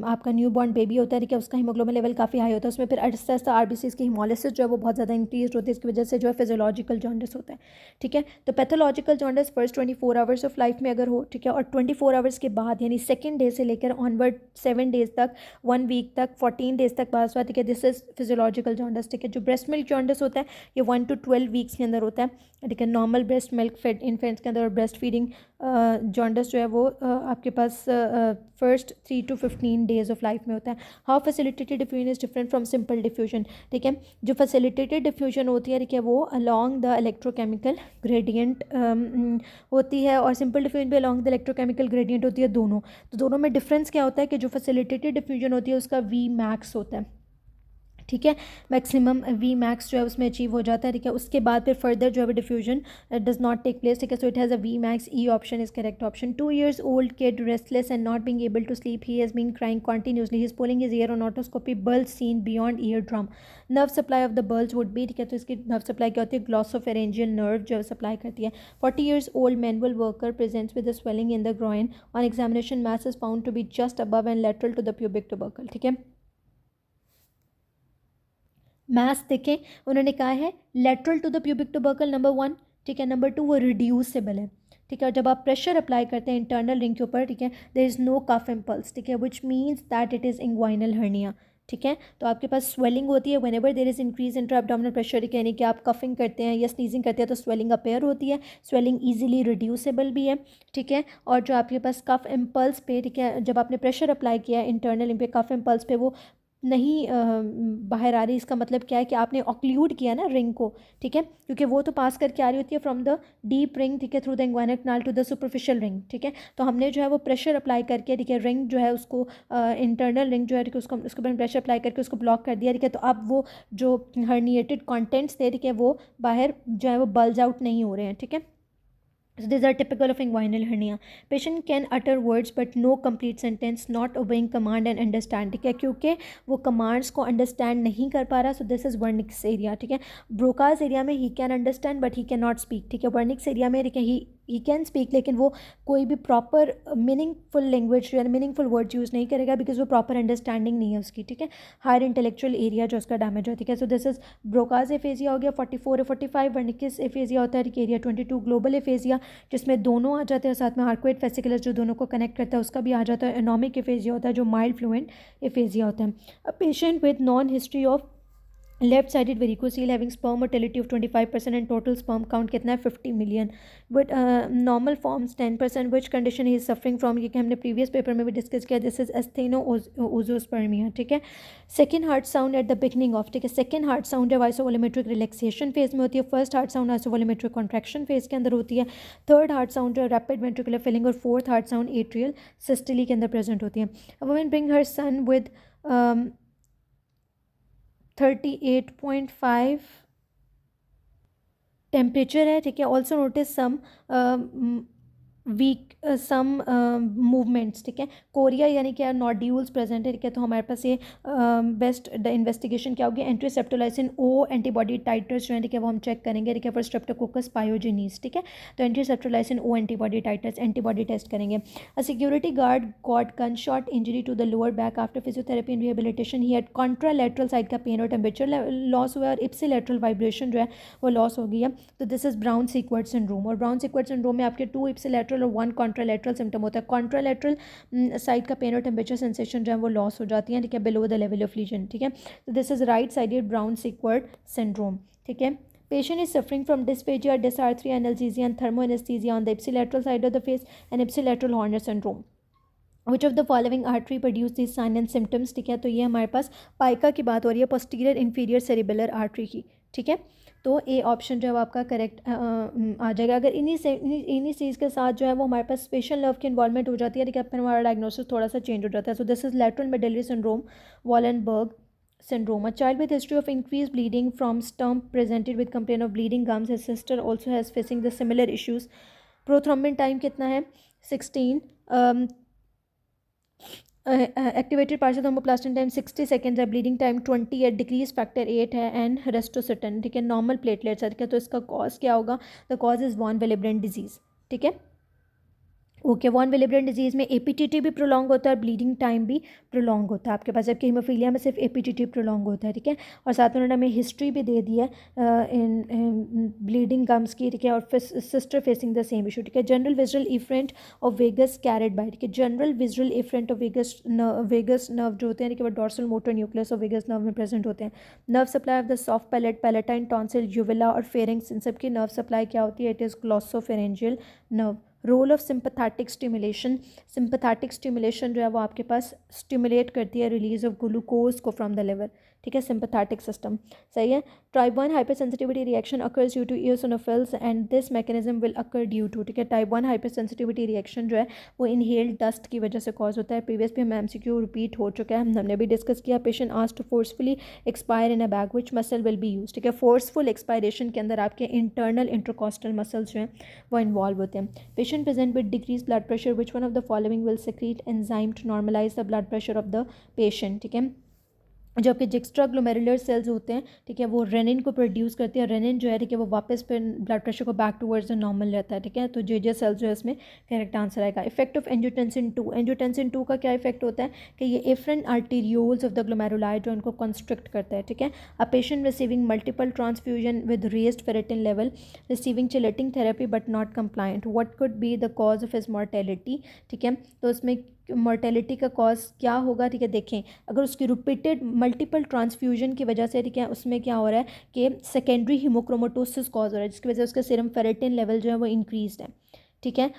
Speaker 1: आपका न्यू बॉर्न बेबी होता है, ठीक है, उसका हीमोग्लोबिन लेवल काफ़ी हाई होता है, उसमें फिर आहिस्ता आहिस्ता RBCs की हिमोलिसिस जो है वो बहुत ज़्यादा इंक्रीज होती है, इसकी वजह से जो है फिजियोलॉजिकल जॉन्डिस होता है, ठीक है। तो pathological jaundice first 24 hours of life में अगर हो, ठीक है, और 24 आवर्स के बाद यानी सेकेंड डे से लेकर ऑनवर्ड 7 days तक, 1 week तक, 14 days तक बाद, ठीक है, दिस इज फिजियोलॉजिकल जॉन्डिस, ठीक है। जो ब्रेस्ट मिल्क जॉन्डिस होता है ये 1 to 12 weeks के अंदर होता है, ठीक है, normal breast milk fed infants के अंदर, और ब्रेस्ट फीडिंग जॉन्डिस जो है वो आपके पास first 3 to 15 days of life में होता है। How facilitated diffusion is different from simple diffusion, ठीक है। जो फैसिलिटेटेड डिफ्यूजन होती है, ठीक है, वो अलॉन्ग द इलेक्ट्रोकेमिकल ग्रेडियंट होती है, और सिंपल डिफ्यूजन भी अलॉन्ग द इलेक्ट्रोकेमिकल ग्रेडियंट होती है, दोनों। तो दोनों में डिफरेंस क्या होता है कि जो फैसिलिटेटेड डिफ्यूजन होती है उसका Vmax होता है, ठीक है, मैक्सिमम Vmax जो है उसमें अचीव हो जाता है, ठीक है। उसके बाद फिर फर्दर जो है diffusion does not take place, ठीक है। So it has a Vmax, E option is correct option. 2 years old kid restless and not being able to sleep, he has been crying continuously, he is pulling his ear on otoscopy, bulge seen beyond eardrum, nerve supply of the bulge would be, ठीक है, तो इसकी nerve supply क्या होती है, glossopharyngeal nerve जो supply करती है। 40 years old manual worker presents with a swelling in the groin, on examination mass is found to be just above and lateral to the pubic tubercle, ठीक है। Math देखें, उन्होंने कहा है lateral to the pubic tubercle number 1, ठीक है, number 2 वो reducible है, ठीक है। और जब आप प्रेशर अप्लाई करते हैं इंटरनल रिंग के ऊपर, ठीक है, there is no cough impulse, ठीक है, which means that it is inguinal hernia, ठीक है। तो आपके पास स्वेलिंग होती है whenever there is increase intra abdominal pressure, यानी कि आप कफिंग करते हैं या स्नीजिंग करते हैं तो स्वेलिंग अपेयर होती है, स्वेलिंग इजीली रिड्यूसेबल भी है, ठीक है। और जो आपके पास कफ इम्पल्स पे, ठीक है, जब आपने प्रेशर अप्लाई किया है इंटरनल रिंग पे, कफ इम्पल्स पे वो नहीं बाहर आ रही, इसका मतलब क्या है कि आपने ऑक्लूड किया ना रिंग को, ठीक है, क्योंकि वो तो पास करके आ रही होती है फ्रॉम द डीप रिंग, ठीक है, through the inguinal canal to the superficial ring, ठीक है। तो हमने जो है वो प्रेशर अप्लाई करके, ठीक है, रिंग जो है उसको इंटरनल रिंग जो है, ठीक है, उसको प्रेशर अप्लाई करके उसको ब्लॉक कर दिया, ठीक है। तो अब वो जो हर्निएटेड कॉन्टेंट्स थे, ठीक है, वो बाहर जो है वो बल्ज आउट नहीं हो रहे हैं, ठीक है। So these are typical of inguinal hernia. Patient can utter words but no complete sentence, not obeying command and understand, ठीक है, क्योंकि वो commands को understand नहीं कर पा रहा, so this is Wernicke's area, ठीक है। Broca's area में he can understand but he cannot speak, ठीक है। Wernicke's area में, ठीक है, he ही कैन स्पीक, लेकिन वो कोई भी प्रॉपर मीनिंगफुल लैंग्वेज या मीनिंगफुल वर्ड यूज़ नहीं करेगा बिकॉज वो प्रॉपर अंडरस्टैंडिंग नहीं है उसकी, ठीक है। हायर इंटेलेक्चुअल एरिया जो उसका डैमेज है, ठीक है। So this is Broca's aphasia हो गया 44 और 45। वर्निकिस एफेजिया होता है एरिया 22। ग्लोबल एफेजिया जिसमें दोनों आ जाते हैं, साथ में आर्कुएट फेसिकुलस जो दोनों को कनेक्ट करता है उसका भी आ जाता है। एनोमिक एफेजिया होता है जो माइल्ड फ्लुएंट एफेजिया होता है। A patient with non history of left-sided varicocele having sperm motility of 25% and total sperm count कितना है 50 million with normal forms 10%। which condition he is suffering from, ये कि हमने previous paper में भी discuss किया, this is asthenozoospermia, ठीक है। second heart sound at the beginning of, ठीक है, second heart sound जब isovolumetric relaxation phase में होती है, first heart sound isovolumetric contraction phase के अंदर होती है, third heart sound जो rapid ventricular filling और fourth heart sound atrial systole के अंदर present होती है। A woman bring her son with 38.5 temperature है, ठीक है। ऑल्सो नोटिस सम वीक सम मूवमेंट्स, ठीक है। कोरिया यानी क्या नोड्यूल्स प्रेजेंट है, ठीक है। तो हमारे पास ये बेस्ट इन्वेस्टिगेशन क्या होगी, entry streptolysin O antibody titres जो है, ठीक है, वो हम चेक करेंगे, ठीक है, फॉर स्ट्रेप्टोकोकस पायोजेनीस, ठीक है। तो anti streptolysin O antibody titres antibody test करेंगे। A security guard got gun shot injury to the lower back after physiotherapy and rehabilitation, he had contralateral side का पेन और टेम्परेचर लॉस हुआ है और ipsilateral vibration जो है वो loss हो गई है। तो this is brown Sequard syndrome, और ब्राउन सीक्वर्ड सिंड्रोम में आपके 2 इप्सिलैटरल और 1 कॉन्ट्रालैटरल सिम्टम होता है। कॉन्ट्रालैटरल साइड का पेन और टेम्परेचर सेंसेशन जो है वो लॉस हो जाती है, ठीक है, below the level of lesion, ठीक है। तो this is right sided Brown Sequard syndrome, ठीक है। Patient is suffering from dysphagia, dysarthria, analgesia and thermoanesthesia on the ipsilateral side of the face and ipsilateral Horner syndrome. Which of the following artery produce this sign and symptoms, ठीक है। तो ये हमारे पास पाइका की बात हो रही है, पोस्टीरियर इंफीरियर सेरिबेलर आर्टरी की, ठीक है। तो ए ऑप्शन जो है आपका करेक्ट आ जाएगा। अगर इन्हीं चीज़ के साथ जो है वो हमारे पास स्पेशल नर्व की इन्वॉल्वमेंट हो जाती है, ठीक है, फिर हमारा डायग्नोसिस थोड़ा सा चेंज हो जाता है। So this is lateral medullary syndrome, Wallenberg syndrome. A child with history of increased bleeding from stump presented with complaint of bleeding gums. His sister also has facing the similar issues. Prothrombin time कितना है 16। Activated partial थर्मोप्लास्टिन time 60 seconds है, bleeding time 20 है, decrease factor 8 है and रेस्टोसिटन, ठीक है। Normal platelets है, ठीक है। तो इसका कॉज क्या होगा, the cause is von Willebrand disease, ठीक है। ओके, वॉन विलिब्रेंट डिजीज़ में एपीटीटी भी प्रोलॉन्ग होता है और ब्लीडिंग टाइम भी प्रोलॉन्ग होता है आपके पास, जबकि हीमोफीलिया में सिर्फ एपीटीटी प्रोलॉन्ग होता है, ठीक है। और साथ में उन्होंने हमें हिस्ट्री भी दे दी है इन ब्लीडिंग गम्स की, ठीक है, और sister facing the same issue, ठीक है। General visual efferent of vagus carried by, ठीक है। General visual efferent of vagus nerve जो होते हैं, ठीक है, वो dorsal motor nucleus of vagus nerve में प्रेजेंट होते हैं। Nerve supply of the soft palate, palatine, tonsil, uvula और फेरिंग्स, इन सब की नर्व सप्लाई क्या होती है, it is glossopharyngeal nerve. Role of sympathetic stimulation, sympathetic stimulation जो है वो आपके पास स्टिमुलेट करती है रिलीज ऑफ ग्लूकोज को फ्रॉम द लिवर, ठीक है, सिंपैथेटिक सिस्टम, सही है। Type 1 hypersensitivity reaction occurs due to eosinophils and this mechanism will occur due to, ठीक है। टाइप 1 हाइपर सेंसिटिविटी रिएक्शन जो है वो इनहेल्ड डस्ट की वजह से कॉज होता है। प्रीवियस भी हम एमसीक्यू रिपीट हो चुका है, हमने भी डिस्कस किया। Patient asked to forcefully expire in a bag, which muscle will be use, ठीक है। फोर्सफुल एक्सपायरेशन के अंदर आपके इंटरनल इंटरकॉस्टल मसल्स जो हैं वो इन्वॉल्व होते हैं। Patient present with decrease blood pressure, which one of the following will secrete enzyme to normalise the blood pressure of the patient, ठीक है। जो आपके एक्स्ट्रा ग्लोमेरुलर सेल्स होते हैं, ठीक है, वो रेनिन को प्रोड्यूस करते हैं। रेनिन जो है, ठीक है, वो वापस फिर ब्लड प्रेशर को बैक टूवर्ड्स द नॉर्मल रहता है, ठीक है। तो जे सेल्स जो है इसमें करेक्ट आंसर आएगा। इफेक्ट ऑफ एंजियोटेंसिन 2, एंजियोटेंसिन 2 का क्या इफेक्ट होता है कि ये afferent arterioles of the glomeruli जो उनको कंस्ट्रिक्ट करता है, ठीक है। A patient receiving multiple transfusion with raised ferritin level receiving chelating therapy but not compliant, what could be the cause of his mortality, ठीक है। तो उसमें मॉर्टेलिटी का कॉज क्या होगा, ठीक है। देखें, अगर उसकी रिपीटेड मल्टीपल ट्रांसफ्यूजन की वजह से, ठीक है, उसमें क्या हो रहा है कि सेकेंडरी हीमोक्रोमेटोसिस कॉज हो रहा है, जिसकी वजह से उसका सीरम फेरेटिन लेवल जो है वो इंक्रीज है, ठीक है।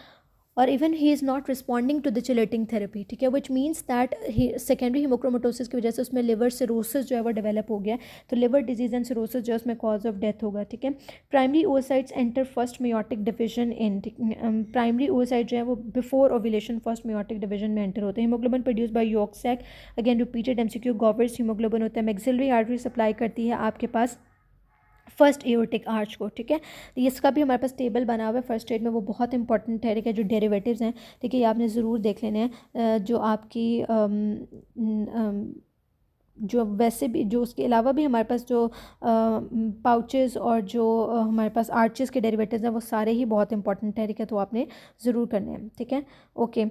Speaker 1: और even he is not responding to the chelating therapy, ठीक है, which means that secondary haemochromatosis की वजह से उसमें लिवर सिरोसिस जो है वो डेवलप हो गया है। तो लिवर डिजीज एंड सिरोसिस जो है उसमें कॉज ऑफ डेथ होगा, ठीक है। Primary oocytes enter first meiotic division in, primary oocyte जो है वो before ovulation first meiotic division में एंटर होते हैं। Haemoglobin produce by yolk sac, again repeated MCQ, Gower's haemoglobin होता है। मैक्सिलरी आर्टरी सप्लाई करती है आपके पास फर्स्ट एओर्टिक आर्च को, ठीक है। तो इसका भी हमारे पास टेबल बना हुआ है फर्स्ट एड में, वो बहुत इंपॉर्टेंट है, ठीक है। जो डेरिवेटिव्स हैं, ठीक है, ये आपने ज़रूर देख लेने हैं। जो आपकी जो वैसे भी जो उसके अलावा भी हमारे पास जो पाउचेस और जो हमारे पास आर्चेस के डेरिवेटिव्स हैं वो सारे ही बहुत इंपॉर्टेंट है, ठीक है, तो आपने ज़रूर करने हैं, ठीक है। Okay,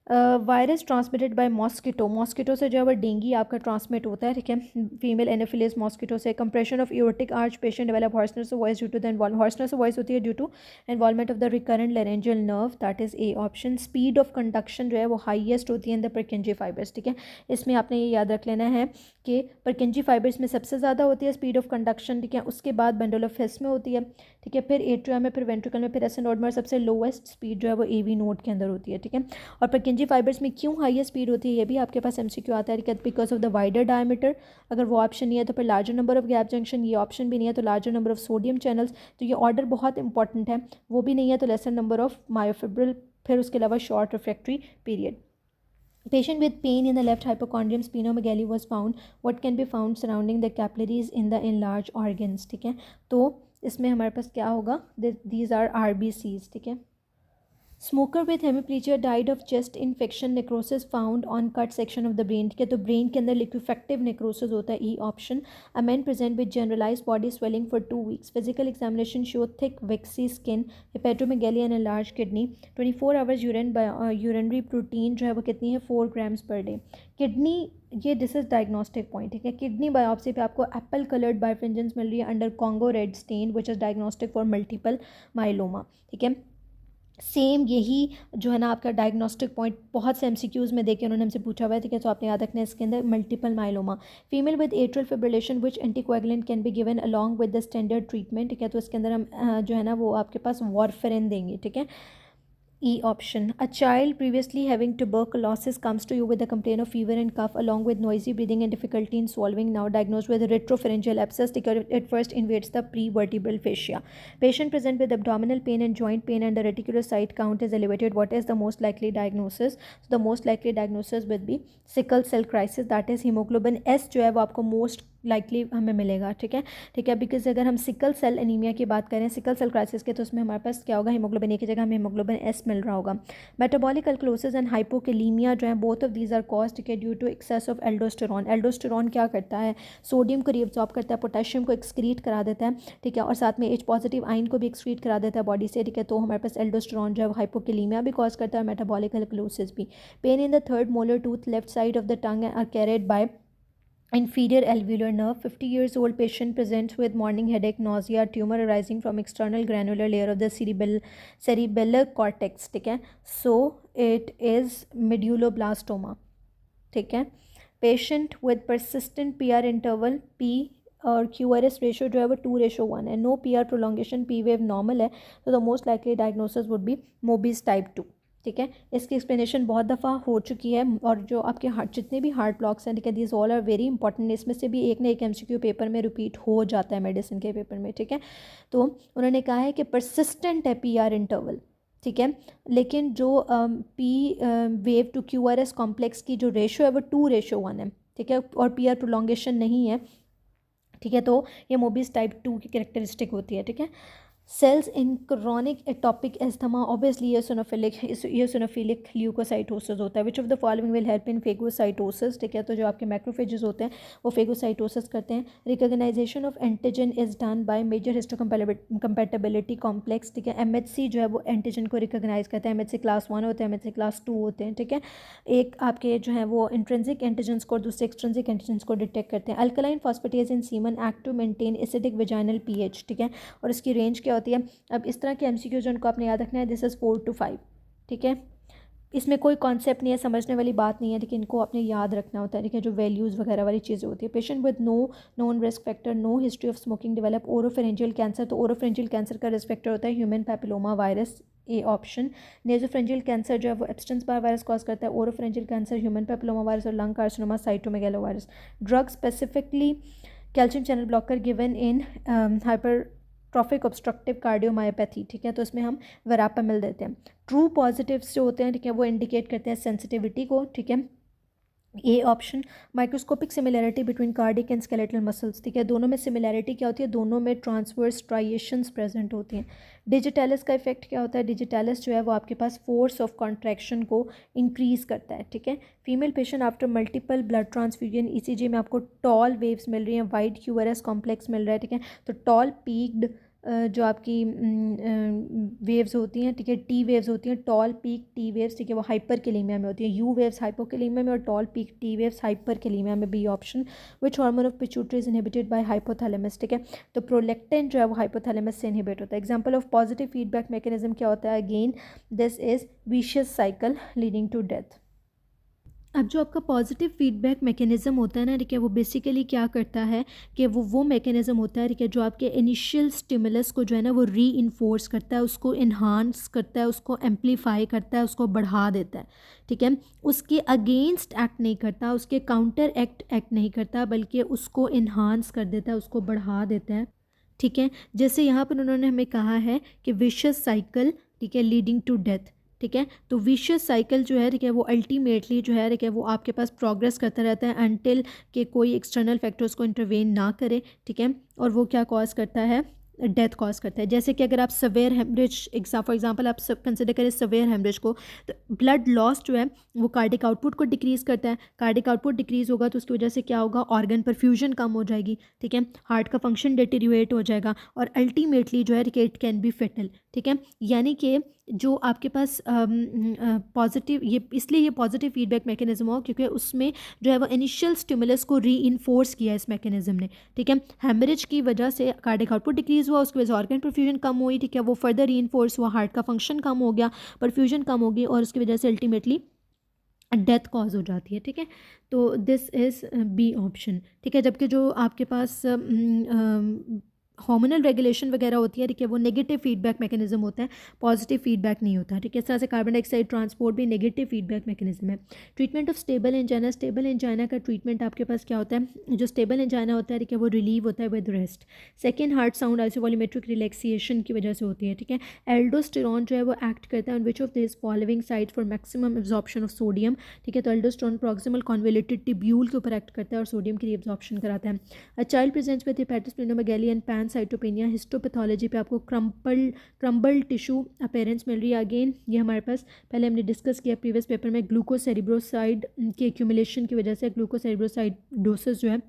Speaker 1: virus transmitted by mosquito, mosquito से जो है वो डेंगी आपका ट्रांसमिट होता है, ठीक है, फीमेल एनोफिलिस मॉस्किटो से। Compression of aortic arch, patient develop hoarseness of voice due to the hoarseness of voice होती है due to involvement of the recurrent laryngeal nerve, that is a option. Speed of conduction जो है वो highest होती है in the परकिंजी fibres, ठीक है, इसमें आपने ये याद रख लेना है कि परकिंजी फाइबर्स में सबसे ज़्यादा होती है स्पीड ऑफ कंडक्शन, ठीक है, उसके बाद बंडल ऑफ हिस में होती है, ठीक है, फिर एट्रिया में, फिर वेंट्रिकल में, फिर एस नोड में, सबसे लोएस्ट स्पीड जो है वो एवी नोड के अंदर होती है, ठीक है। और परकिंजी फाइबर्स में क्यों हाईएस्ट स्पीड होती है ये भी आपके पास एमसीक्यू आता है, because of the wider diameter, अगर वो ऑप्शन नहीं है तो फिर larger number of gap junction, ये ऑप्शन भी नहीं है तो larger number of sodium channels, तो ये ऑर्डर बहुत इंपॉर्टेंट है, वो भी नहीं है तो लेसर नंबर ऑफ मायोफिब्रिल, फिर उसके अलावा short refractory period. Patient with pain in the left hypochondrium splenomegaly was found. What can be found surrounding the capillaries in the enlarged organs, ठीक है, तो इसमें हमारे पास क्या होगा, these are RBCs, ठीक है। Smoker with hemiplegia died of chest infection, necrosis found on cut section of the brain, ठीक है, तो ब्रेन के अंदर लिक्विफेक्टिव नेक्रोसिस होता है, E option. A man present with generalise body swelling for 2 weeks, physical examination show thick waxy skin, hepatomegaly and large kidney, 24 hours urinary protein जो है वो कितनी है, 4 ग्राम्स पर डे। किडनी, ये दिस इज डायग्नोस्टिक पॉइंट, ठीक है, kidney biopsy पे आपको एप्पल कलर्ड बाइफिंजेंस मिल रही है under Congo red stain which is diagnostic for multiple myeloma, ठीक है। सेम यही जो है ना आपका डायग्नोस्टिक पॉइंट बहुत से एमसीक्यूज़ में देखे उन्होंने हमसे पूछा हुआ है, ठीक है, तो आपने याद रखना है इसके अंदर multiple myeloma. Female with atrial fibrillation which anticoagulant can be given along with the standard treatment, ठीक है, तो इसके अंदर हम जो है ना वो आपके पास वारफेरिन देंगे, ठीक है, E option. A child previously having tuberculosis comes to you with a complaint of fever and cough along with noisy breathing and difficulty in swallowing, now diagnosed with retropharyngeal abscess. It first invades the prevertebral fascia. Patient present with abdominal pain and joint pain and the reticulocyte count is elevated. What is the most likely diagnosis? So the most likely diagnosis would be sickle cell crisis, that is hemoglobin S जो है वो आपको most likely हमें मिलेगा, ठीक है, ठीक है, बिकॉज अगर हम सिकल सेल एनीमिया की बात करें, सिकल सेल क्राइसिस के, तो उसमें हमारे पास क्या होगा, हीमोग्लोबिन ए की जगह हमें हीमोग्लोबिन एस मिल रहा होगा। मेटाबॉलिक अल्कलोसिस एंड हाइपोकेलीमिया जो है both of these are cause, ठीक है, due to excess of aldosterone. Aldosterone क्या करता है, सोडियम को रीअब्जॉर्ब करता है, पोटेशियम को एक्सक्रीट करा देता है, ठीक है, और साथ में H पॉजिटिव आइन को भी एक्सक्रीट करा देता है बॉडी से, ठीक है, तो हमारे पास एल्डोस्टेरॉन जो है हाइपोकेलीमिया भी कॉज करता है और मेटाबॉलिक अल्कलोसिस भी। Pain in the third molar tooth left side of the tongue are carried by inferior alveolar nerve. 50 years old patient presents with morning headache, nausea, tumor arising from external granular layer of the cerebellar cortex, ठीक है, so it is medulloblastoma, ठीक है। patient with persistent PR interval P और QRS ratio जो है वो 2:1 है, no PR prolongation, P wave normal है, तो the most likely diagnosis would be Mobitz type 2, ठीक है। इसकी एक्सप्लेनेशन बहुत दफ़ा हो चुकी है, और जो आपके हार्ट जितने भी हार्ट ब्लॉक्स हैं, ठीक है, these all are very important, इसमें से भी एक ना एक MCQ पेपर में रिपीट हो जाता है मेडिसिन के पेपर में, ठीक है। तो उन्होंने कहा है कि परसिस्टेंट है PR इंटरवल, ठीक है, लेकिन जो P wave to QRS complex की जो रेशो है वो 2:1 है, ठीक है, और PR प्रोलॉन्गेशन नहीं है, ठीक है, तो ये मोबीज टाइप 2 की कैरेक्टरिस्टिक होती है, ठीक है। Cells in chronic atopic asthma, obviously eosinophilic leukocytosis होता है। Which of the following will help in phagocytosis, ठीक है, तो जो आपके मैक्रोफेजेस होते हैं वो फेगोसाइटोसिस करते हैं। Recognisation of antigen is done by major histocompatibility complex, ठीक है, MHC जो है वो एंटीजन को रिकॉग्नाइज करता है, MHC क्लास 1 होते हैं, MHC क्लास 2 होते हैं, ठीक है। एक आपके जो है वो इंट्रेंसिक एंटीजन्स को, दूसरे एक्सट्रेंसिक एंटीजन्स को डिटेक्ट करते हैं। Alkaline phosphatase in semen act to maintain acidic vaginal pH, ठीक है, और इसकी रेंज क्या होती है। अब इस तरह के MCQ जो उनको आपने याद रखना है, दिस इज़ 4 to 5, ठीक है, इसमें कोई कॉन्सेप्ट नहीं है, समझने वाली बात नहीं है, लेकिन इनको आपने याद रखना होता है, ठीक है, जो वैल्यूज़ वगैरह वाली चीज़ें होती है। Patient with no known risk factor, no history of smoking, develop oropharyngeal cancer, तो ओरोफेरेंजियल कैंसर का रिस्क फैक्टर होता है human papillomavirus, A option. Nasopharyngeal cancer जो है वो एब्स्टेंस बार वायरस कॉज करता है, oropharyngeal cancer human papillomavirus, और lung carcinoma cytomegalovirus. Drug specifically calcium channel blocker given in hypertrophic obstructive cardiomyopathy, ठीक है, तो इसमें हम वेरापामिल देते हैं। ट्रू पॉजिटिव्स जो होते हैं, ठीक है, वो इंडिकेट करते हैं सेंसिटिविटी को, ठीक है, A option, microscopic similarity between cardiac and skeletal muscles, ठीक है, दोनों में सिमिलैरिटी क्या होती है, दोनों में ट्रांसवर्स स्ट्राइएशंस प्रेजेंट होती हैं। डिजिटैलिस का इफेक्ट क्या होता है, डिजिटैलिस जो है वो आपके पास फोर्स ऑफ कॉन्ट्रैक्शन को इंक्रीज करता है, ठीक है। Female patient after multiple blood transfusion ECG में आपको टॉल वेव्स मिल रही हैं, वाइड क्यूआरएस कॉम्प्लेक्स मिल रहा है, ठीक है। तो टॉल पीक्ड जो आपकी वेव्स होती हैं, ठीक है, टी वेव्स होती हैं, टॉल पीक टी वेव्स, ठीक है, वो हाइपर कैलीमिया में होती है। यू वेव्स हाइपोकैलीमिया में और tall peak T waves hyperkalaemia में। B option, which hormone of pituitary is inhibited by hypothalamus, ठीक है। तो प्रोलेक्टिन जो है वो हाइपोथैलेमस से इनहिबिट होता है। Example of positive feedback mechanism क्या होता है, again this is vicious cycle leading to death. अब जो आपका पॉजिटिव फीडबैक मैकेनिज़्म होता है ना, ठीक है, वो बेसिकली क्या करता है कि वो मैकेनिज़्म होता है, ठीक है, जो आपके इनिशियल स्टिमुलस को जो है ना वो री इन्फोर्स करता है, उसको इन्हांस करता है, उसको एम्पलीफाई करता है, उसको बढ़ा देता है, ठीक है। उसके अगेंस्ट एक्ट नहीं करता, उसके काउंटर एक्ट नहीं करता, बल्कि उसको इन्हांस कर देता है, उसको बढ़ा देता है, ठीक है। जैसे यहाँ पर उन्होंने हमें कहा है कि विशियस साइकिल, ठीक है, लीडिंग टू डेथ, ठीक है। तो विशियस साइकिल जो है, ठीक है, वो अल्टीमेटली जो है, ठीक है, वो आपके पास प्रोग्रेस करता रहता है अनटिल के कोई एक्सटर्नल फैक्टर्स को इंटरवेन ना करे, ठीक है। और वो क्या कॉज करता है, डेथ कॉज करता है। जैसे कि अगर आप सवेयर हेमरेज फॉर एग्जांपल आप सब कंसिडर करें सवेयर हेमरेज को, तो ब्लड लॉस जो है वो कार्डिक आउटपुट को डिक्रीज़ करता है। कार्डिक आउटपुट डिक्रीज़ होगा तो उसकी वजह से क्या होगा, ऑर्गन परफ्यूजन कम हो जाएगी, ठीक है, हार्ट का फंक्शन डिटेरियोरेट हो जाएगा और अल्टीमेटली जो है इट कैन बी फेटल, ठीक है। यानी कि जो आपके पास पॉजिटिव, ये इसलिए ये पॉजिटिव फीडबैक मैकेनिज्म हो क्योंकि उसमें जो है वो इनिशियल स्टिमुलस को री इन्फोर्स किया इस मैकेनिज्म ने, ठीक है। हेमरेज की वजह से कार्डिक आउटपुट डिक्रीज हुआ, उसकी वजह से ऑर्गन परफ्यूजन कम हुई, ठीक है, वो फर्दर री इन्फोर्स हुआ, हार्ट का फंक्शन कम हो गया, परफ्यूजन कम होगी और उसकी वजह से अल्टीमेटली डेथ कॉज हो जाती है, ठीक है। तो दिस इज़ बी ऑप्शन, ठीक है। जबकि जो आपके पास हार्मोनल रेगुलेशन वगैरह होती है, ठीक है, वो नेगेटिव फीडबैक मैकेनिज्म होता है, पॉजिटिव फीडबैक नहीं होता, ठीक है। इस तरह से कार्बन डाइऑक्साइड ट्रांसपोर्ट भी नेगेटिव फीडबैक मैकेनिज्म है। Treatment of stable angina, stable angina का ट्रीटमेंट आपके पास क्या होता है, जो स्टेबल एंजाइना होता है, ठीक है, वो रिलीव होता है with rest. Second, heart sound isovolumetric relaxation की वजह से होती है, ठीक है। एल्डोस्टेरॉन जो है वो एक्ट करता है on which of this following site for maximum absorption of sodium, ठीक है। तो एल्डोस्टेरॉन प्रॉक्सिमल कॉन्वोल्यूटेड ट्यूब्यूल के ऊपर एक्ट करता है और सोडियम की एब्जॉर्प्शन कराता है। A child presents with hepatosplenomegaly and pancytopenia, histopathology पे आपको क्रम्बल टिश्यू अपेरेंस मिल रही है। अगेन ये हमारे पास पहले हमने डिस्कस किया प्रीवियस पेपर में, ग्लूकोसेरिब्रोसाइड की एक्यूमुलेशन की वजह से ग्लूकोसेरिब्रोसाइड डोसेस जो है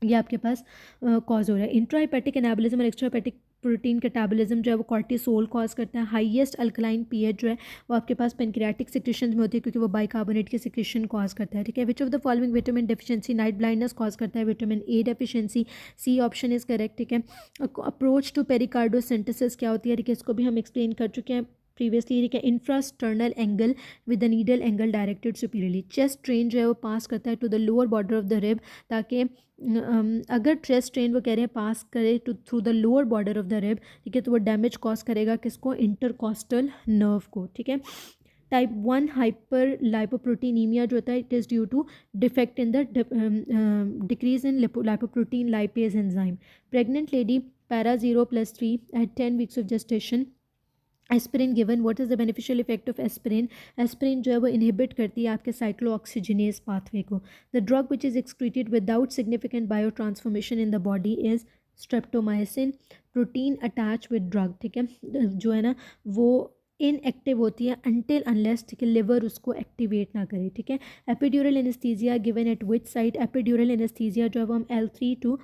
Speaker 1: ये आपके पास कॉज हो रहा है। इंट्राहेपेटिक एनाबोलिज्म और एक्स्ट्राहेपेटिक प्रोटीन कैटाबोलिज्म जो है वो कॉर्टिसोल कॉज करता है। हाईएस्ट अल्कलाइन पीएच जो है वो आपके पास पेनक्रियाटिक सिक्रेशन में होती है क्योंकि वो बाइकार्बोनेट की सिक्रेशन कॉज करता है, ठीक है। Which of the following vitamin deficiency, night blindness cause करता है, vitamin A deficiency, C option is correct, ठीक है। अप्रोच टू पेरिकार्डोसिंथेसिस क्या होती है, ठीक है, इसको भी हम एक्सप्लेन कर चुके हैं प्रीवियसली, ठीक है। Infrasternal angle with the needle angle directed superiorly, chest drain जो है वो पास करता है to the lower border of the rib, ताकि अगर चेस्ट ट्रेन वो कह रहे हैं पास करे to through the lower border of the rib, ठीक है, तो वो डैमेज कॉज करेगा किसको, इंटरकॉस्टल नर्व को, ठीक है। टाइप 1 हाइपर लाइपोप्रोटीनीमिया जो होता है it is due to defect in the decrease in lipoprotein lipase enzyme. Pregnant lady para 0+3 at 10 weeks of gestation, aspirin given, what is the beneficial effect of aspirin, aspirin जो है वो inhibit करती है आपके cyclooxygenase pathway को। The drug which is excreted without significant biotransformation in the body is streptomycin, protein attach with drug, ठीक है, जो है ना वो इनएक्टिव होती है अनटिल अनलेस, ठीक है, लिवर उसको एक्टिवेट ना करे, ठीक है। Epidural anaesthesia given at which site, epidural anaesthesia जो है हम L3 to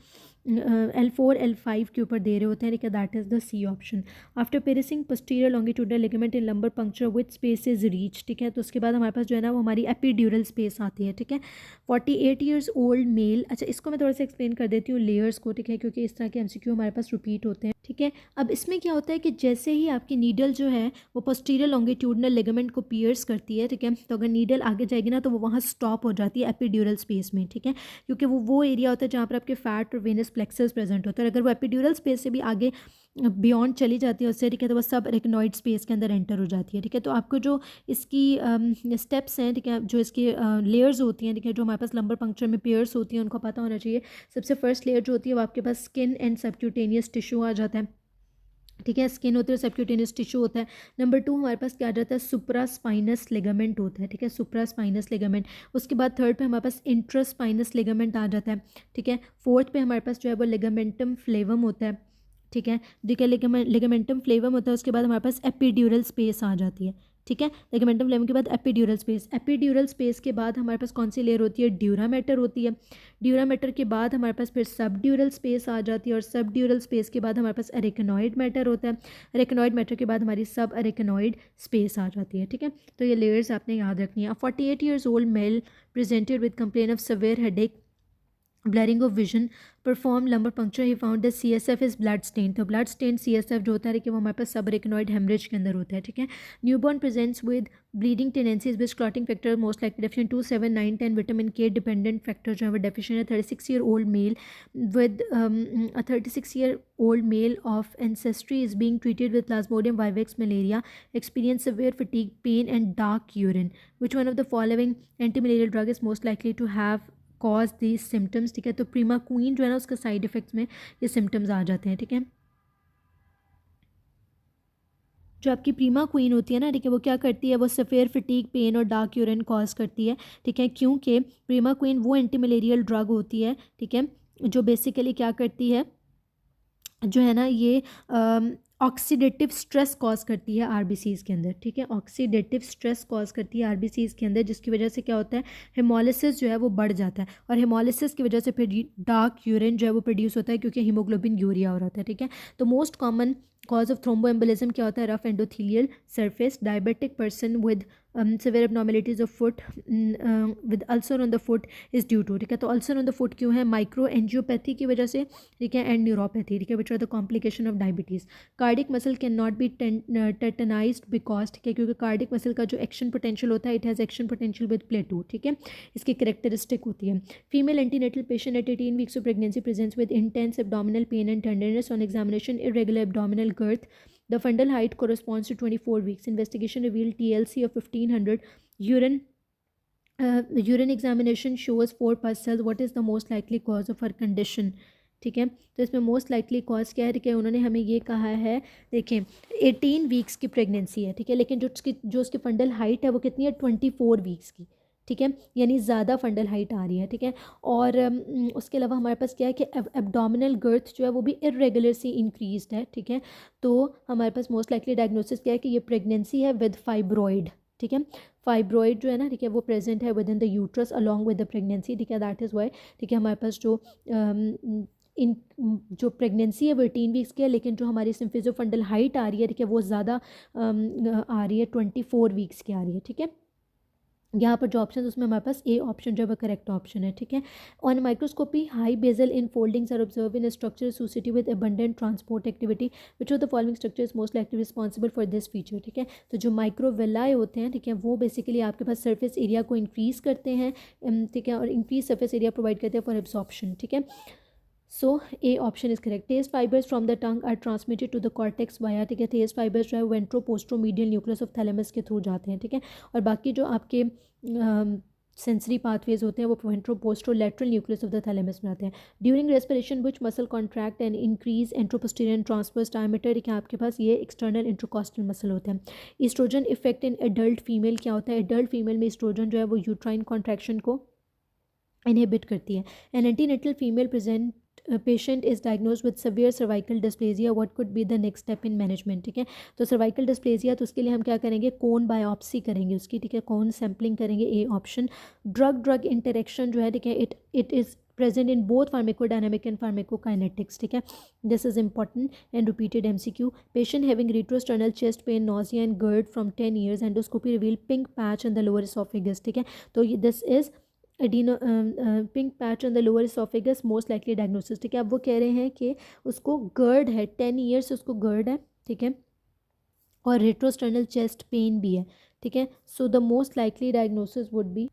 Speaker 1: L4 L5 के ऊपर दे रहे होते हैं, ठीक है, that is the C option. After piercing posterior longitudinal ligament in lumbar puncture with space is reach, ठीक है, तो उसके बाद हमारे पास जो है ना वो हमारी एपिड्यूरल स्पेस आती है, ठीक है। 48 ईयर्स ओल्ड मेल, अच्छा इसको मैं थोड़ा सा एक्सप्लेन कर देती हूँ लेयर्स को, ठीक है, क्योंकि इस तरह के MCQ हमारे पास रिपीट होते हैं, ठीक है। अब इसमें क्या होता है कि जैसे ही आपकी नीडल जो है वो पोस्टीरियर लॉन्गिट्यूडनल लिगामेंट को पियर्स करती है, ठीक है, तो अगर नीडल आगे जाएगी ना तो वो वहाँ स्टॉप हो जाती है एपिड्यूरल स्पेस में, ठीक है, क्योंकि वो एरिया होता है जहाँ पर आपके फैट और वेनस प्लेक्सस प्रेजेंट होता है। अगर वो एपिड्यूरल स्पेस से भी आगे बियॉन्ड चली जाती है उससे, ठीक है, तो वो सब रेक्नॉइड स्पेस के अंदर एंटर हो जाती है, ठीक है। तो आपको जो इसकी स्टेप्स हैं, ठीक है, जो इसकी लेयर्स होती हैं, ठीक है, जो हमारे पास लंबर पंक्चर में पेयर्स होती हैं उनको पता होना चाहिए। सबसे फर्स्ट लेयर जो होती है वो आपके पास स्किन एंड सबक्यूटेनियस टिश्यू आ जाता है, ठीक है, स्किन होती है, सबक्यूटेनियस टिश्यू होता है। नंबर 2 हमारे पास क्या आ जाता है, सुप्रास्पाइनस लिगामेंट होता है। ठीक है, सुप्रास्पाइनस लिगामेंट। उसके बाद थर्ड पे हमारे पास इंट्रास्पाइनस लिगामेंट आ जाता है। ठीक है, फोर्थ पे हमारे पास जो है वो लिगामेंटम फ्लेवम होता है। ठीक है, देखिए लिगामेंटम फ्लेवम होता है। उसके बाद हमारे पास एपिड्यूरल स्पेस आ जाती है। ठीक है, लिगामेंटम फ्लेवम के बाद एपिड्यूरल स्पेस। एपिड्यूरल स्पेस के बाद हमारे पास कौन सी लेयर होती है, ड्यूरा मैटर होती है। ड्यूरा मैटर के बाद हमारे पास फिर सब ड्यूरल स्पेस आ जाती है, और सब ड्यूरल स्पेस के बाद हमारे पास अरेकनॉइड मैटर होता है। अरेकनॉइड मैटर के बाद हमारी सब अरेकनॉइड स्पेस आ जाती है। ठीक है, तो ये लेयर्स आपने याद रखनी है। 48 years old male presented with complain of severe headache, blurring of vision, perform lumbar puncture, he found the CSF is blood stain. तो ब्लड स्टेन CSF जो होता है कि वो हमारे पास सब रेकनॉइड हेमरेज के अंदर होता है। ठीक है, newborn presents with bleeding tendencies which clotting factor most like deficient 2, 7, 9, 10 vitamin K dependent factor जो है वो डेफिशिएंट है। 36 year old mail with a 36 year old male of ancestry is being treated with Plasmodium vivax malaria, experience severe fatigue, pain and dark urine. Which one of the following antimalarial drug is most likely to have cause these symptoms. ठीक है, तो प्रीमा queen जो है ना उसका side effects में ये symptoms आ जाते हैं। ठीक है, जो आपकी प्रीमा क्वीन होती है ना, ठीक है, वो क्या करती है, वो सफ़ेयर फटीक, पेन और डार्क यूरिन कॉज करती है। ठीक है, क्योंकि प्रीमा क्वीन वो एंटी मलेरियल ड्रग होती है। ठीक है, जो बेसिकली क्या करती है, जो है ना ये ऑक्सीडेटिव स्ट्रेस कॉज करती है आरबीसीज़ के अंदर। ठीक है, ऑक्सीडेटिव स्ट्रेस कॉज करती है आरबीसीज़ के अंदर, जिसकी वजह से क्या होता है, हेमोलिसिस जो है वो बढ़ जाता है, और हेमोलिसिस की वजह से फिर डार्क यूरिन जो है वो प्रोड्यूस होता है, क्योंकि हीमोग्लोबिन यूरिया हो रहा होता है। ठीक है, तो most common cause of thromboembolism क्या होता है, rough endothelial surface, diabetic person with severe abnormalities of foot with ulcer on the foot is due to। ठीक है, तो अल्सर ऑन द फुट क्यों है, माइक्रो एंजियोपैथी की वजह से। ठीक है, एंड न्यूरोपैथी। ठीक है, which are the complication of diabetes. Cardiac muscle can not be tetanised because, ठीक है, क्योंकि कार्डिक मसल का जो एक्शन पोटेंशियल होता है, it has action potential with plateau. ठीक है, इसकी करेक्टरिस्टिक होती है। Female antenatal patient at 18 weeks of pregnancy presents with intense abdominal pain and tenderness on examination, irregular abdominal girth, the fundal height corresponds to 24 weeks. Investigation revealed TLC of 1500. Urine examination shows 4 pus cells. What is the most likely cause of her condition? ठीक है, तो इसमें most likely cause क्या है, ठीक है, उन्होंने हमें ये कहा है, देखें 18 वीक्स की प्रेगनेंसी है। ठीक है, लेकिन जो उसकी फंडल हाइट है वो कितनी है, 24 वीक्स की। ठीक है, यानी ज़्यादा फंडल हाइट आ रही है। ठीक है, और उसके अलावा हमारे पास क्या है कि एब्डोमिनल गर्थ जो है वो भी इरेगुलर सी इंक्रीज्ड है। ठीक है, तो हमारे पास मोस्ट लाइकली डायग्नोसिस क्या है कि ये प्रेगनेंसी है विद फाइब्रॉइड। ठीक है, फाइब्रॉइड जो है ना, ठीक है, वो प्रेजेंट है with in the uterus along with the pregnancy. ठीक है, दैट इज़ वाई, ठीक है, हमारे पास जो प्रेगनेंसी है वो 18 वीक्स की है, लेकिन जो हमारी सिम्फिजोफंडल हाइट आ रही है, ठीक है, वो ज़्यादा आ रही है, 24 वीक्स की आ रही है। ठीक है, यहाँ पर जो ऑप्शन है उसमें हमारे पास ए ऑप्शन जो है वो करेक्ट ऑप्शन है। ठीक है, on microscopy high basal in foldings are observe in structure associated with abundant transport activity, which of the following structure is most likely responsible for this feature. ठीक है, तो जो माइक्रोवेलाई होते हैं, ठीक है, वो बेसिकली आपके पास सर्फेस एरिया को इंक्रीज़ करते हैं। ठीक है, और इंक्रीज सर्फेस एरिया प्रोवाइड करते हैं फॉर एब्जॉर्प्शन। ठीक है, so A option is correct. Taste fibres from the tongue are transmitted to the cortex via, ठीक है, टेस्ट फाइबर्स जो है ventroposteromedial nucleus of thalamus के थ्रू जाते हैं। ठीक है, और बाकी जो आपके सेंसरी पाथवेज होते हैं वो ventroposterolateral nucleus of the thalamus में आते हैं। During respiration which muscle contract and increase anteroposterior transverse diameter, ठीक है, आपके पास ये एक्सटर्नल इंट्रोकॉस्टल मसल होते हैं। Oestrogen effect in adult female क्या होता है, एडल्ट फीमेल में ईस्ट्रोजन जो है वो यूट्राइन कॉन्ट्रैक्शन को इनहिबिट करती है। An antenatal female present patient is diagnose with severe cervical dysplasia, what could be the next step in management. ठीक है, तो सर्वाइकल डिस्प्लेजिया, तो उसके लिए हम क्या करेंगे, कोन बायोप्सी करेंगे उसकी। ठीक है, कोन सैम्पलिंग करेंगे, ए ऑप्शन। ड्रग इंटरेक्शन जो है, ठीक है, it is present in both pharmacodynamic and pharmacokinetics. ठीक है, this is important and repeated MCQ. Patient having retrosternal chest pain, nausea and GERD from 10 years, endoscopy revealed pink patch in the lower esophagus. ठीक है, तो this is adeno pink patch on the lower oesophagus, most likely diagnosis. ठीक है, अब वो कह रहे हैं कि उसको गर्ड है, 10 ईयर्स उसको गर्ड है। ठीक है, और रेट्रोस्टर्नल चेस्ट पेन भी है। ठीक है, so the most likely diagnosis would be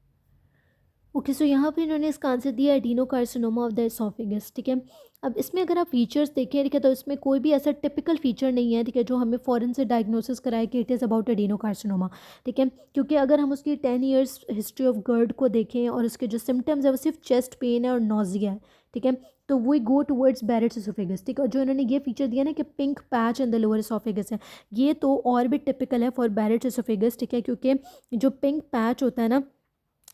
Speaker 1: okay. So यहाँ पे इन्होंने इसका आंसर दिया एडिनोकार्सिनोमा ऑफ द इसोफेगस। ठीक है, अब इसमें अगर आप फीचर्स देखें, ठीक है, तो इसमें कोई भी ऐसा टिपिकल फीचर नहीं है, ठीक है, जो हमें फ़ौरन से डायग्नोसिस कराए कि इट इज़ अबाउट एडिनोकार्सिनोमा। ठीक है, क्योंकि अगर हम उसकी 10 ईयर्स हिस्ट्री ऑफ गर्ड को देखें और उसके जो सिम्टम्स है वो सिर्फ चेस्ट पेन है और नोजिया है। ठीक है, तो we go towards Barrett's oesophagus, ठीक है। जो इन्होंने ये फीचर दिया ना कि pink patch in the lower oesophagus है, ये तो और भी टिपिकल है फॉर बैरेट्स एसोफेगस, ठीक है, क्योंकि जो पिंक पैच होता है ना,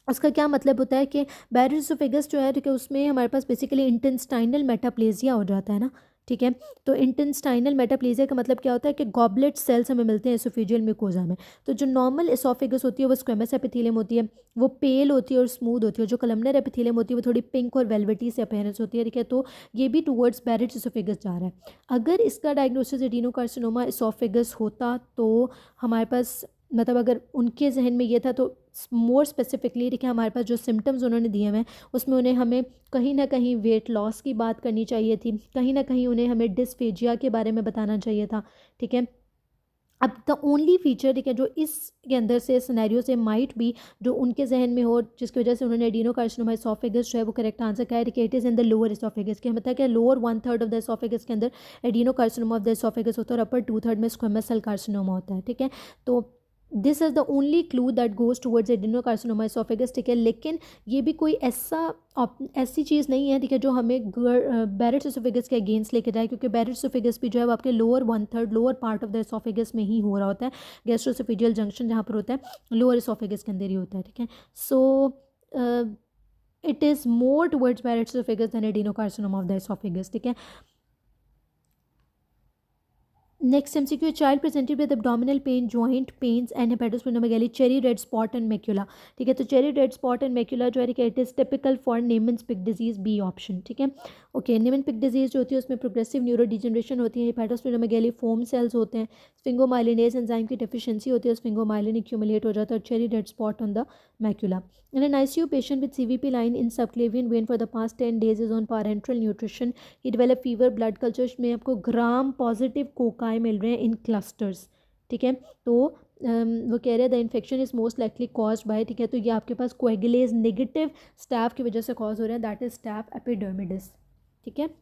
Speaker 1: उसका क्या मतलब होता है कि बैरेट्स एसोफेगस जो है, ठीक है, उसमें हमारे पास बेसिकली इंटेस्टाइनल मेटाप्लेजिया हो जाता है ना, ठीक है। तो इंटेस्टाइनल मेटाप्लेजिया का मतलब क्या होता है कि गॉबलेट सेल्स हमें मिलते हैं एसोफेजियल म्यूकोजा में। तो जो नॉर्मल एसोफेगस होती है वो स्क्वेमस एपिथेलियम होती है, वो पेल होती है और स्मूथ होती है। जो कलमनर एपिथेलियम होती है वो थोड़ी पिंक और वेलवेटी से अपीयरेंस होती है, ठीक है। तो ये भी टुवर्ड्स बैरेट्स एसोफेगस जा रहा है। अगर इसका डायग्नोसिस एडिनोकार्सिनोमा एसोफेगस होता तो हमारे पास, मतलब अगर उनके जहन में ये था तो मोर स्पेसिफिकली, ठीक है, हमारे पास जो सिम्टम्स उन्होंने दिए हुए हैं उसमें उन्हें हमें कहीं ना कहीं वेट लॉस की बात करनी चाहिए थी, कहीं ना कहीं उन्हें हमें डिस्फेजिया के बारे में बताना चाहिए था, ठीक है। अब द ओनली फीचर, ठीक है, जो इसके अंदर से सिनेरियो से माइट भी जो उनके जहन में हो, जिसकी वजह से उन्होंने एडिनोकार्सिनोमा एसोफेगस जो है वो करेक्ट आंसर कहा है कि it is in the lower oesophagus, कि मतलब कि लोअर 1/3 ऑफ द एसोफेगस के अंदर एडिनोकार्सिनोमा ऑफ द एसोफेगस होता है और अपर 2/3 में स्क्वेमस सेल कार्सिनोमा होता है, ठीक है। तो this is the only clue that goes towards adenocarcinoma oesophagus, ठीक है। लेकिन ये भी कोई ऐसी चीज़ नहीं है, ठीक है, जो हमें बैरेट्स एसोफेगस के अगेंस्ट लेके जाए, क्योंकि बैरेट्स एसोफेगस भी जो है वो आपके lower 1/3 lower part of the oesophagus में ही हो रहा होता है। गैस्ट्रोएसोफेजियल जंक्शन जहाँ पर होता है लोअर एसोफेगस के अंदर ही होता है, ठीक है। So it is more towards Barrett's oesophagus than adenocarcinoma of the oesophagus, ठीक है। Next MCQ, child presented with abdominal pain, joint pains and hepatosplenomegaly, cherry red spot and macula, ठीक है। तो cherry red spot and macula जो है it is typical for Niemann Pick disease, B option, ठीक है। Okay, Neyman pick disease जो होती है उसमें प्रोग्रेसिव न्यूरो डिजनरेशन होती है, हेपेटोस्प्लेनोमेगाली फोम सेल्स होते हैं, स्फिंगोमाइलिनेज एंजाइम की डेफिशिएंसी होती है, स्फिंगोमाइलिन एक्यूमुलेट हो जाता है, और cherry red spot on the macula. In an ICU patient with CVP line in subclavian vein for the past 10 days is on parenteral nutrition. He developed fever, blood cultures में आपको gram positive cocci मिल रहे हैं इन clusters, ठीक है। तो वो कह रहे हैं the infection is most likely caused by, ठीक है, तो ये आपके पास कोएगुलेज नेगेटिव स्टैफ की वजह से कॉज हो रहे हैं, दैट इज स्टैफ एपिडर्मिडिस, ठीक है।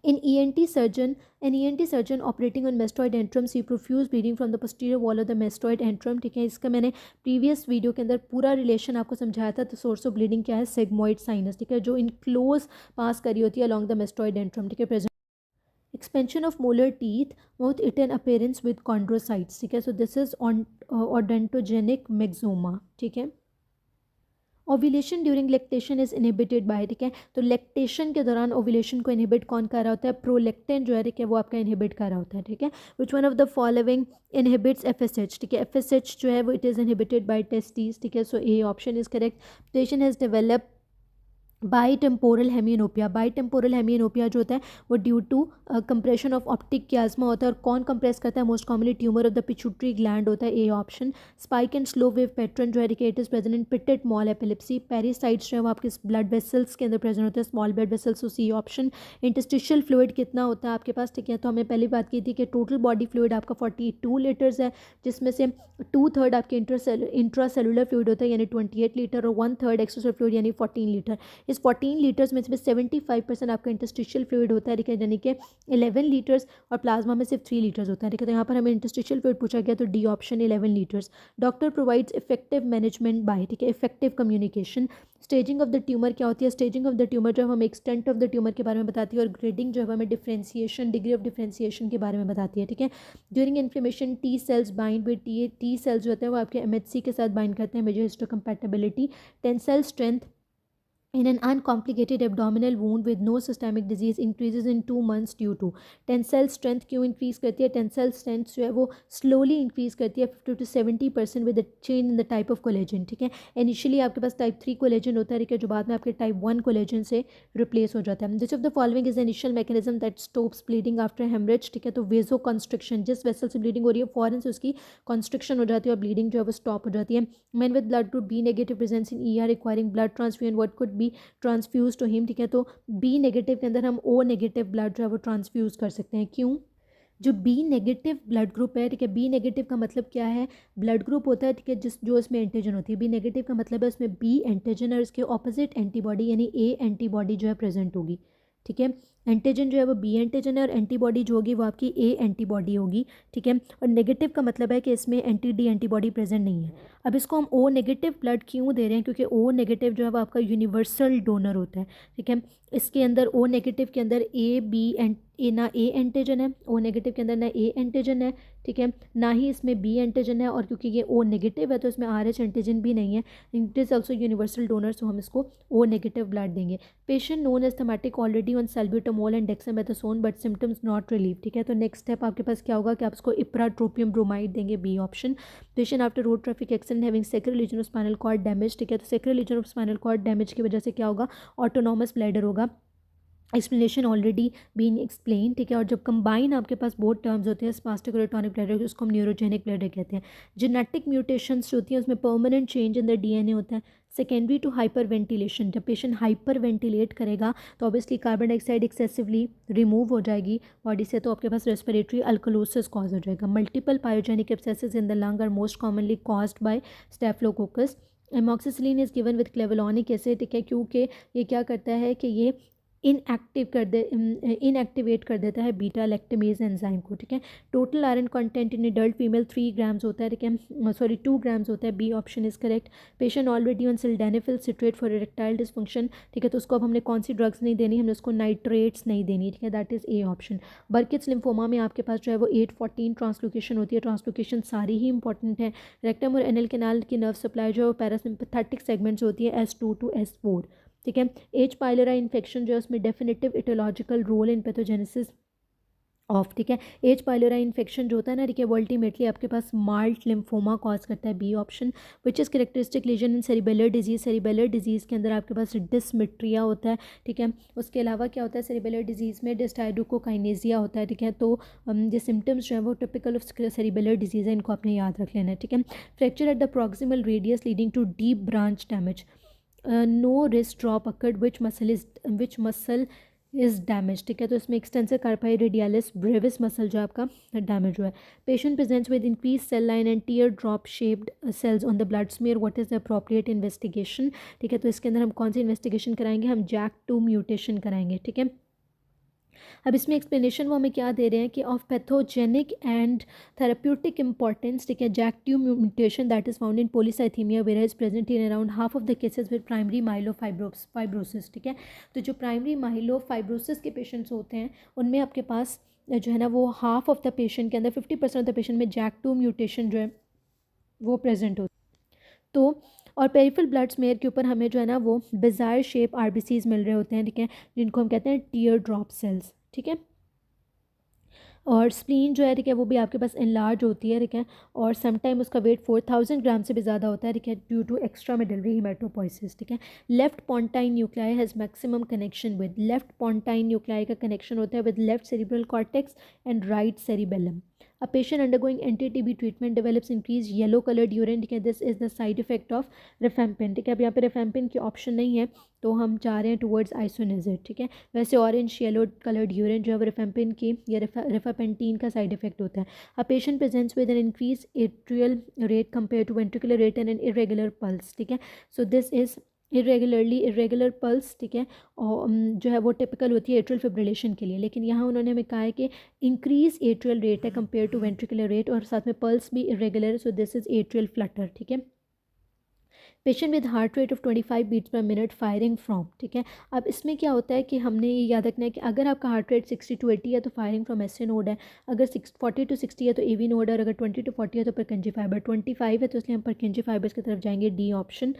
Speaker 1: In ENT surgeon, an ENT surgeon operating on mastoid antrum see profuse bleeding from the posterior wall of the mastoid antrum, ठीक है। इसका मैंने प्रीवियस वीडियो के अंदर पूरा रिलेशन आपको समझाया था। तो सोर्स ऑफ ब्लीडिंग क्या है, सेगमोइड साइनस, ठीक है, जो इन क्लोज पास करी होती है अलॉन्ग द mastoid antrum, ठीक है। Present expansion of molar teeth, mouth eaten appearance with chondrocytes, ठीक है। सो दिस इज ऑन ओडेंटोजेनिक मेग्जोमा, ठीक है। Ovulation during lactation is inhibited bye, ठीक है। तो लेक्टेशन के दौरान ओव्यूलेशन को इनहिबिट कौन कर रहा होता है, प्रोलेक्टिन जो है, ठीक है, वो आपका इनहिबिट कर रहा होता है, ठीक है। Which one of the following inhibits FSH, ठीक है। FSH जो है वो it is inhibited by testis, ठीक है। So A option is correct. Patient has develop bitemporal hemianopia, bitemporal hemianopia जो होता है वो due to compression of optic chiasma होता है, और कौन कंप्रेस करता है, most commonly tumour of the pituitary gland होता है, A option. Spike and slow wave pattern जो है it is present in petit mal epilepsy, pericytes जो है वो आपके ब्लड वेसल्स के अंदर प्रेजेंट होते हैं, small blood vessels, C option. Interstitial fluid कितना होता है आपके पास, ठीक है। तो हमने पहली बात की थी कि टोटल बॉडी फ्लूइड आपका 42 लीटर्स है, जिसमें से 2/3 आपके इंट्रासेलुलर फ्लूइड होता है यानी 28 लीटर, और 1/3 एक्स्ट्रा फ्लूइड यानी 14 लीटर। इस 14 लीटर्स में से 75% आपका इंटस्टिशियल फ्लूइड होता है, ठीक है, यानी कि 11 लीटर्स, और प्लाज्मा में सिर्फ 3 लीटर्स होता है, ठीक है। तो यहाँ पर हमें इंटस्टिशियल फ्लूइड पूछा गया, तो D option 11 litres. Doctor provides effective management by, ठीक है, effective communication. Staging of the tumour क्या होती है, स्टेजिंग ऑफ द ट्यूमर जो हमें एक्सटेंट ऑफ द ट्यूमर के बारे में बताती है, और ग्रेडिंग जो है हमें डिफ्रेंसिएशन, डिग्री ऑफ डिफ्रेंसिएशन के बारे में बताती है, ठीक है। During inflammation T cells bind with T cells जो होते हैं वो आपके MHC के साथ बाइंड करते हैं, major histocompatibility. Tensile strength in an uncomplicated abdominal wound with no systemic disease increases in 2 months due to, tensile strength क्यों इंक्रीज करती है, टेंसाइल स्ट्रेंथ जो है वो स्लोली इंक्रीज करती है 50 to 70% with the change in the type of collagen, ठीक है। इनिशियली आपके पास टाइप 3 कोलेजन होता है, ठीक है, जो बाद में आपके टाइप 1 कोलेजन से रिप्लेस हो जाता है। This of the following is initial mechanism that stops bleeding after haemorrhage, ठीक है। तो वेजो कंस्ट्रिक्शन, जिस वेसल से ब्लीडिंग हो रही है फॉरन से उसकी कंस्ट्रिक्शन हो जाती है और ब्लीडिंग जो है वो स्टॉप हो जाती है। Man with blood group B negative presence in ER requiring blood transfusion, what could be transfuse to him, ठीक है। तो बी नेगेटिव के अंदर हम O नेगेटिव ब्लड जो है वो ट्रांसफ्यूज कर सकते हैं, क्यों, जो बी नेगेटिव ब्लड ग्रुप है, ठीक है, बी नेगेटिव का मतलब क्या है, ब्लड ग्रुप होता है, ठीक है, जो इसमें एंटीजन होती है। बी नेगेटिव का मतलब है उसमें बी एंटीजन और इसके ऑपोजिट एंटीबॉडी यानी ए एंटीबॉडी जो है प्रेजेंट होगी, ठीक है। एंटीजन जो है वो बी एंटीजन है और एंटीबॉडी जो होगी वो आपकी ए एंटीबॉडी होगी, ठीक है। और नेगेटिव का मतलब है कि इसमें एंटी डी एंटीबॉडी प्रेजेंट नहीं है। अब इसको हम O नेगेटिव ब्लड क्यों दे रहे हैं, क्योंकि O नेगेटिव जो है वो आपका यूनिवर्सल डोनर होता है, ठीक है। इसके अंदर ओ नेगेटिव के अंदर ए बी एंड ए ना ए एंटीजन है, ओ नेगेटिव के अंदर ना ए एंटीजन है, ठीक है, ना ही इसमें बी एंटीजन है, और क्योंकि ये ओ नेगेटिव है तो इसमें आर एच एंटीजन भी नहीं है। It is also universal donor, so हम इसको ओ नेगेटिव ब्लड देंगे। Patient known as asthmatic already on salbutamol and dexamethasone but symptoms not relieve, ठीक है। तो नेक्स्ट स्टेप आपके पास क्या होगा कि आप इसको इप्राट्रोपियम ब्रोमाइड देंगे, B option. Patient after road traffic accident having sacral region of spinal cord damage, ठीक है, तो sacral region of spinal cord damage की वजह से क्या होगा, ऑटोनॉमस ब्लैडर होगा, एक्सप्लेनेशन ऑलरेडी बीन एक्सप्लेन, ठीक है। और जब कंबाइन आपके पास बहुत टर्म्स होते हैं स्पास्टिक और एटोनिक ब्लैडर, उसको हम न्यूरोजेनिक ब्लैडर कहते हैं। जेनेटिक म्यूटेशंस होती हैं उसमें permanent change in the DNA होता है। सेकेंडरी टू हाइपर वेंटिलेशन, जब पेशेंट हाइपर वेंटिलेट करेगा तो obviously carbon dioxide excessively remove हो जाएगी बॉडी से, तो आपके पास रेस्पिरेटरी अल्कलोसिस कॉज हो जाएगा। Multiple pyogenic abscesses in the lung are most commonly caused by staphylococcus. Amoxicillin is given with clavulanic acid, ठीक है, क्योंकि ये क्या करता है कि ये इनएक्टिवेट कर देता है बीटा लैक्टेमेज एंजाइम को, ठीक है। Total iron content in adult female 3 grams होता है, ठीक है, सॉरी 2 ग्राम्स होता है, B option is correct. Patient already on sildenafil citrate for erectile dysfunction, ठीक है, तो उसको अब हमने कौन सी ड्रग्स नहीं देनी, हमने उसको नाइट्रेट्स नहीं देनी, ठीक है, that is A option. Burkitt's lymphoma में आपके पास जो है वो 8-14 ट्रांसलोकेशन होती है, ट्रांसलोकेशन सारी ही इंपॉर्टेंट है। रेक्टम और एनल कैनाल की नर्व सप्लाई जो है पैरासिम्पैथेटिक सेगमेंट्स होती है S2 to S4, ठीक है। एच पाइलोरा इन्फेक्शन जो है उसमें definitive aetiological role in pathogenesis of, ठीक है। एच पाइलोरा इन्फेक्शन जो होता है ना, ठीक है, वो अल्टीमेटली आपके पास माल्ट लिम्फोमा कॉज करता है, B option. Which is characteristic lesion in cerebellar disease, cerebellar disease के अंदर आपके पास डिस्मिट्रिया होता है, ठीक है। उसके अलावा क्या होता है सेरिबेलर डिजीज़ में, डिस्टाइडोकोकाइनेजिया होता है, ठीक है। तो ये सिम्टम्स जो है वो टिपिकल ऑफ सेरिबेलर डिजीज़ है, इनको आपने याद रख लेना है, ठीक है। Fracture at the proximal radius leading to deep branch damage, no wrist drop occurred which muscle is damage, ठीक है। तो इसमें extensor carpi radialis brevis muscle जो आपका डैमेज हुआ है। Patient presents with increase cell line and tear drop shaped cells on the blood smear, what is the appropriate investigation, ठीक है। तो इसके अंदर हम कौन सी इन्वेस्टिगेशन कराएंगे, हम JAK2 म्यूटेशन कराएंगे, ठीक है। अब इसमें एक्सप्लेनेशन वो हमें क्या दे रहे हैं कि of pathogenic and therapeutic importance, ठीक है, JAK2 mutation that is found in polycythaemia where is present in around half of the cases with primary myelofibrosis, ठीक है। तो जो प्राइमरी माइलोफाइब्रोसिस के पेशेंट्स होते हैं उनमें आपके पास जो है ना वो हाफ ऑफ द पेशेंट के अंदर 50% ऑफ द पेशेंट में JAK2 म्यूटेशन जो है वो प्रेजेंट होती है। तो और पेरिफेरल ब्लड स्मेयर के ऊपर हमें जो है ना वो बिजायर शेप RBCs मिल रहे होते हैं, ठीक है, जिनको हम कहते हैं टीयर ड्रॉप सेल्स, ठीक है। और स्प्लीन जो है, ठीक है, वो भी आपके पास इनलार्ज होती है, ठीक है, और समटाइम उसका वेट 4000 ग्राम से भी ज़्यादा होता है, ठीक है, due to extra medullary haematopoiesis, ठीक है। Left pontine nuclei has maximum connection with, left pontine nuclei का कनेक्शन होता है with left cerebral cortex and right cerebellum. A patient undergoing anti-TB treatment develops increased yellow colored urine, ठीक है, this is the side effect of rifampin, ठीक है। अब यहाँ पे रिफेम्पिन की ऑप्शन नहीं है तो हम जा रहे हैं टुवर्ड्स आइसोनिजिड, ठीक है। वैसे ऑरेंज येलो कलर्ड यूरिन जो है रिफेम्पिन की या रिफापेंटीन का साइड इफेक्ट होता है। A patient presents with an increase atrial rate compare to ventricular rate and an irregular pulse, ठीक है। So this is irregular pulse, ठीक है, और जो है वो टिपिकल होती है एट्रियल फिब्रिलेशन के लिए, लेकिन यहाँ उन्होंने हमें कहा है कि इंक्रीज एट्रियल रेट है कंपेयर टू वेंट्रिकुलर रेट, और साथ में पल्स भी irregular, so this is atrial flutter, ठीक है। Patient with heart rate of 25 beats per minute firing from, ठीक है। अब इसमें क्या होता है कि हमने ये याद रखना है कि अगर आपका हार्ट रेट 60 to 80 है तो फायरिंग फ्रॉम SA नोड है, अगर 40 to 60 है तो AV नोड है, और अगर 20 to 40 है तो परकिंजी फाइबर, 25 है तो इसलिए हम परकिंजी फाइबर्स की तरफ जाएंगे, D option.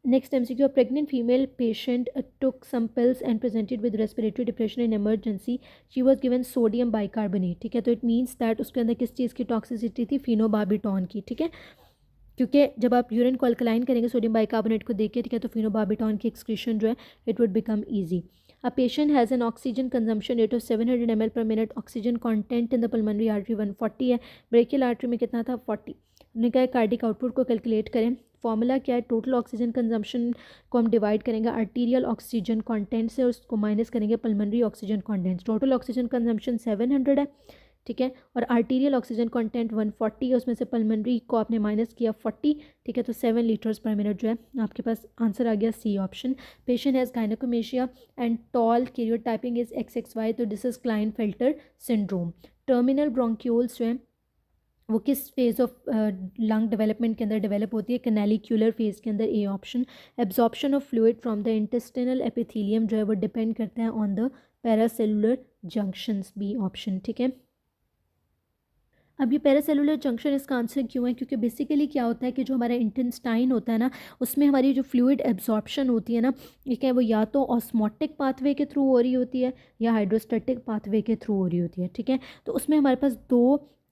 Speaker 1: Next MCQ, a pregnant female patient took some pills and presented with respiratory depression in emergency. She was given sodium bicarbonate, ठीक है। तो इट मीन्स दैट उसके अंदर किस चीज़ की टॉक्सिसिटी थी, फिनोबार्बिटॉन की, ठीक है, क्योंकि जब आप यूरिन को अल्कलाइन करेंगे सोडियम बाइकार्बोनेट को देख के, ठीक है, तो फिनोबार्बिटॉन की एक्सक्रीशन जो है it would become easy. A patient has an oxygen consumption rate of 700 ml per minute, oxygen content in the pulmonary artery 140 है, ब्रेकियल आर्टरी में कितना था 40। हमने कहा कार्डिक आउटपुट को कैलकुलेट करें, फॉर्मूला क्या है, टोटल ऑक्सीजन कंजम्पशन को हम डिवाइड करेंगे आर्टीरियल ऑक्सीजन कंटेंट से और उसको माइनस करेंगे pulmonary oxygen content. Total oxygen consumption 700 है, ठीक है, और आर्टीरियल ऑक्सीजन कंटेंट 140 है, उसमें से पल्मोनरी को आपने माइनस किया 40, ठीक है, तो 7 लीटर्स पर मिनट जो है आपके पास आंसर आ गया C option. Patient has gynaecomastia and tall karyotyping is XXY, तो this is Klinefelter syndrome. Terminal bronchioles जो है वो किस फेज़ ऑफ लंग डेवलपमेंट के अंदर डेवलप होती है, कैनालिक्यूलर फेज़ के अंदर, A option. Absorption of fluid from the intestinal epithelium जो है वो डिपेंड करता है on the paracellular junctions, B option, ठीक है। अब ये पैरासेलुलर जंक्शन इसका आंसर क्यों है, क्योंकि बेसिकली क्या होता है कि जो हमारा इंटेस्टाइन होता है ना, उसमें हमारी जो फ्लूइड एब्जॉर्प्शन होती है ना, ठीक है, वो या तो ऑस्मोटिक पाथवे के थ्रू हो रही होती है या हाइड्रोस्टैटिक पाथवे के थ्रू हो रही होती है, ठीक है। तो उसमें हमारे पास दो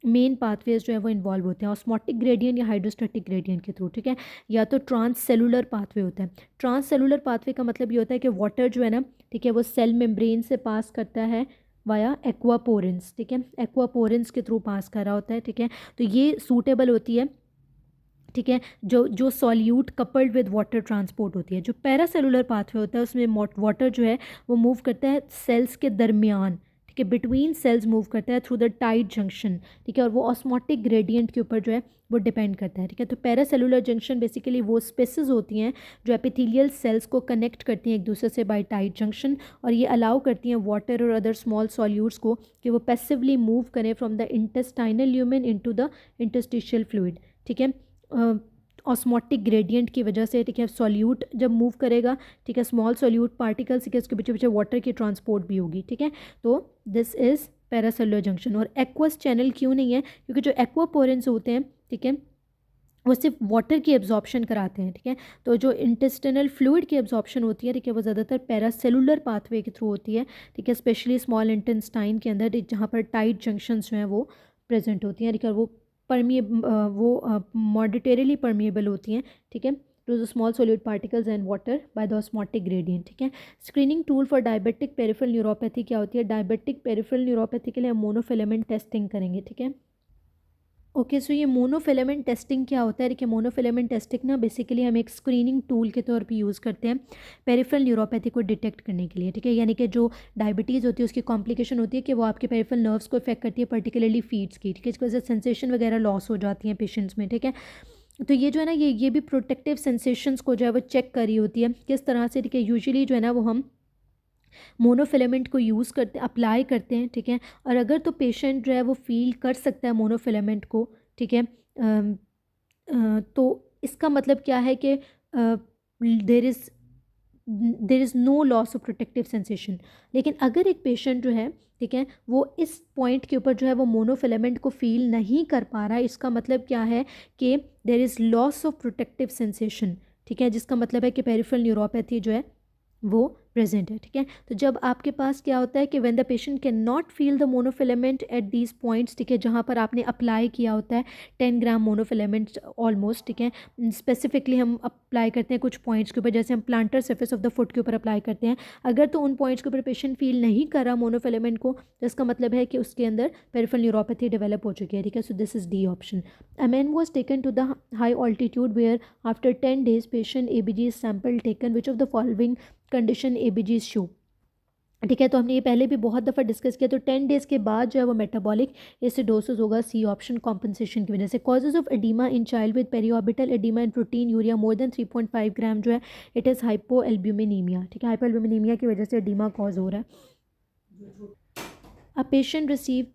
Speaker 1: मेन पाथवेज जो है वो इन्वॉल्व होते हैं, ऑस्मोटिक ग्रेडियंट या हाइड्रोस्टैटिक ग्रेडियंट के थ्रू, ठीक है। या तो ट्रांस सेलुलर पाथवे होता है। ट्रांस सेलुलर पाथवे का मतलब ये होता है कि वाटर जो है ना, ठीक है, वो सेल मेम्ब्रेन से पास करता है वाया एक्वापोरेंस, ठीक है, एक्वापोरेंस के थ्रू पास कर रहा होता है, ठीक है। तो ये सूटेबल होती है, ठीक है, जो solute coupled with water transport होती है। जो पैरासेलुलर पाथवे होता है उसमें वाटर जो है वो मूव करता है सेल्स के दरमियान, ठीक है, बिटवीन सेल्स मूव करता है थ्रू द टाइट जंक्शन, ठीक है, और वो ऑस्मोटिक ग्रेडियंट के ऊपर जो है वो डिपेंड करता है, ठीक है। तो पैरासेलुलर जंक्शन बेसिकली वो स्पेसेस होती हैं जो एपिथेलियल सेल्स को कनेक्ट करती हैं एक दूसरे से बाय टाइट जंक्शन, और ये अलाउ करती हैं वाटर और अदर स्मॉल सॉल्यूट्स को कि वो पैसिवली मूव करें from the intestinal lumen into the interstitial fluid, ठीक है। ऑस्मोटिक ग्रेडियंट की वजह से, ठीक है, सॉल्यूट जब मूव करेगा, ठीक है, स्मॉल सॉल्यूट पार्टिकल्स, ठीक है, उसके पीछे पीछे वाटर की ट्रांसपोर्ट भी होगी, ठीक है। तो दिस इज़ पैरासेलुलर जंक्शन। और एक्वस चैनल क्यों नहीं है, क्योंकि जो एक्वापोरेंस होते हैं, ठीक है, वो सिर्फ वाटर की एब्जॉर्प्शन कराते हैं, ठीक है। तो जो इंटेस्टिनल फ्लूइड की एब्जॉर्प्शन होती है, ठीक है, वो ज़्यादातर पैरासेलुलर पाथवे के थ्रू होती है, ठीक है, स्पेशली स्मॉल इंटेस्टाइन के अंदर, जहाँ पर टाइट जंक्शंस जो हैं वो प्रेजेंट होती हैं, ठीक है, वो मॉडिटेरली परमिएबल होती हैं, ठीक है, to the small solid particles and water by the osmotic gradient, ठीक है। Screening tool for diabetic peripheral neuropathy क्या होती है, डायबिटिक पेरिफेरल न्यूरोपैथी के लिए हम मोनोफिलामेंट टेस्टिंग करेंगे, ठीक है। ओके, सो ये मोनोफिलामेंट टेस्टिंग क्या होता है, देखिए, मोनोफिलामेंट टेस्टिंग ना बेसिकली हम एक स्क्रीनिंग टूल के तौर पे यूज़ करते हैं पेरिफेरल न्यूरोपैथी को डिटेक्ट करने के लिए, ठीक है। यानी कि जो डायबिटीज़ होती है उसकी कॉम्प्लिकेशन होती है कि वो आपके पेरिफेरल नर्व्स को इफेक्ट करती है, पर्टिकुलरली फीड्स की, ठीक है, इसकी वजह से सेंसेशन वगैरह लॉस हो जाती हैं पेशेंट्स में, ठीक है। तो ये जो है ना, ये भी प्रोटेक्टिव सेंसेशंस को जो है वो चेक कर रही होती है किस तरह से, ठीक है। यूजुअली जो है ना वो हम मोनोफिलामेंट को यूज़ करते अप्लाई करते हैं, ठीक है। और अगर तो पेशेंट जो है वो फील कर सकता है मोनोफिलामेंट को, ठीक है, तो इसका मतलब क्या है कि there is no loss of protective sensation. लेकिन अगर एक पेशेंट जो है, ठीक है, वो इस पॉइंट के ऊपर जो है वो मोनोफिलामेंट को फील नहीं कर पा रहा है, इसका मतलब क्या है कि there is loss of protective sensation, ठीक है, जिसका मतलब है कि पेरिफेरल न्यूरोपैथी जो है वो प्रेजेंट है, ठीक है। तो जब आपके पास क्या होता है कि when the patient can not feel the monofilament at these points, ठीक है, जहाँ पर आपने अप्लाई किया होता है 10 ग्राम मोनोफिलामेंट ऑलमोस्ट, ठीक है, स्पेसिफिकली हम अप्लाई करते हैं कुछ पॉइंट्स के ऊपर, जैसे हम planter surface of the foot के ऊपर अप्लाई करते हैं। अगर तो उन पॉइंट्स के ऊपर पेशेंट फील नहीं कर रहा मोनोफिलामेंट को, तो इसका मतलब है कि उसके अंदर पेरिफेरल न्यूरोपैथी डेवलप हो चुकी है, ठीक है। So this is D option. A man was taken to the high altitude where after 10 days patient ABG sample taken, which of the following condition ABG show, ठीक है। तो हमने ये पहले भी बहुत दफ़ा डिस्कस किया। तो 10 डेज़ के बाद जो है वो मेटाबॉलिक एसिडोसिस होगा, सी ऑप्शन, कॉम्पनसेशन की वजह से। Causes of oedema in child with periorbital oedema and proteinuria more than 3.5 gram जो है, इट इज़ हाइपोएल्ब्यूमिनीमिया, ठीक है, हाइपोएल्ब्यूमिनीमिया की वजह से एडीमा कॉज हो रहा है। A patient receive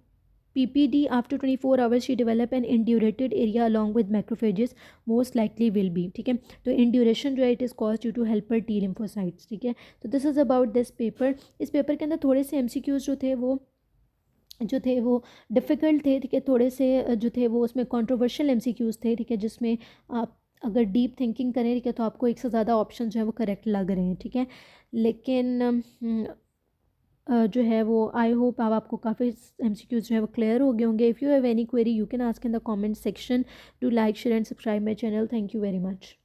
Speaker 1: PPD after 24 hours she develop an indurated area along with macrophages, most likely will be, ठीक है। तो इंड्यूरेशन जो है it is cause due to helper T lymphocytes, ठीक है। तो this is about this paper. इस paper के अंदर थोड़े से MCQs जो थे वो डिफ़िकल्ट थे, ठीक है, थोड़े से जो थे वो उसमें कंट्रोवर्शियल MCQs थे, ठीक है, जिसमें आप अगर डीप थिंकिंग करें, ठीक है, तो आपको एक से ज़्यादा ऑप्शन जो है वो करेक्ट लग रहे हैं, ठीक है। लेकिन जो है वो आई होप अब आपको काफ़ी MCQs जो है वो क्लियर हो गए होंगे। If you have any query you can ask in the comment section. Do like, share and subscribe my channel. Thank you very much.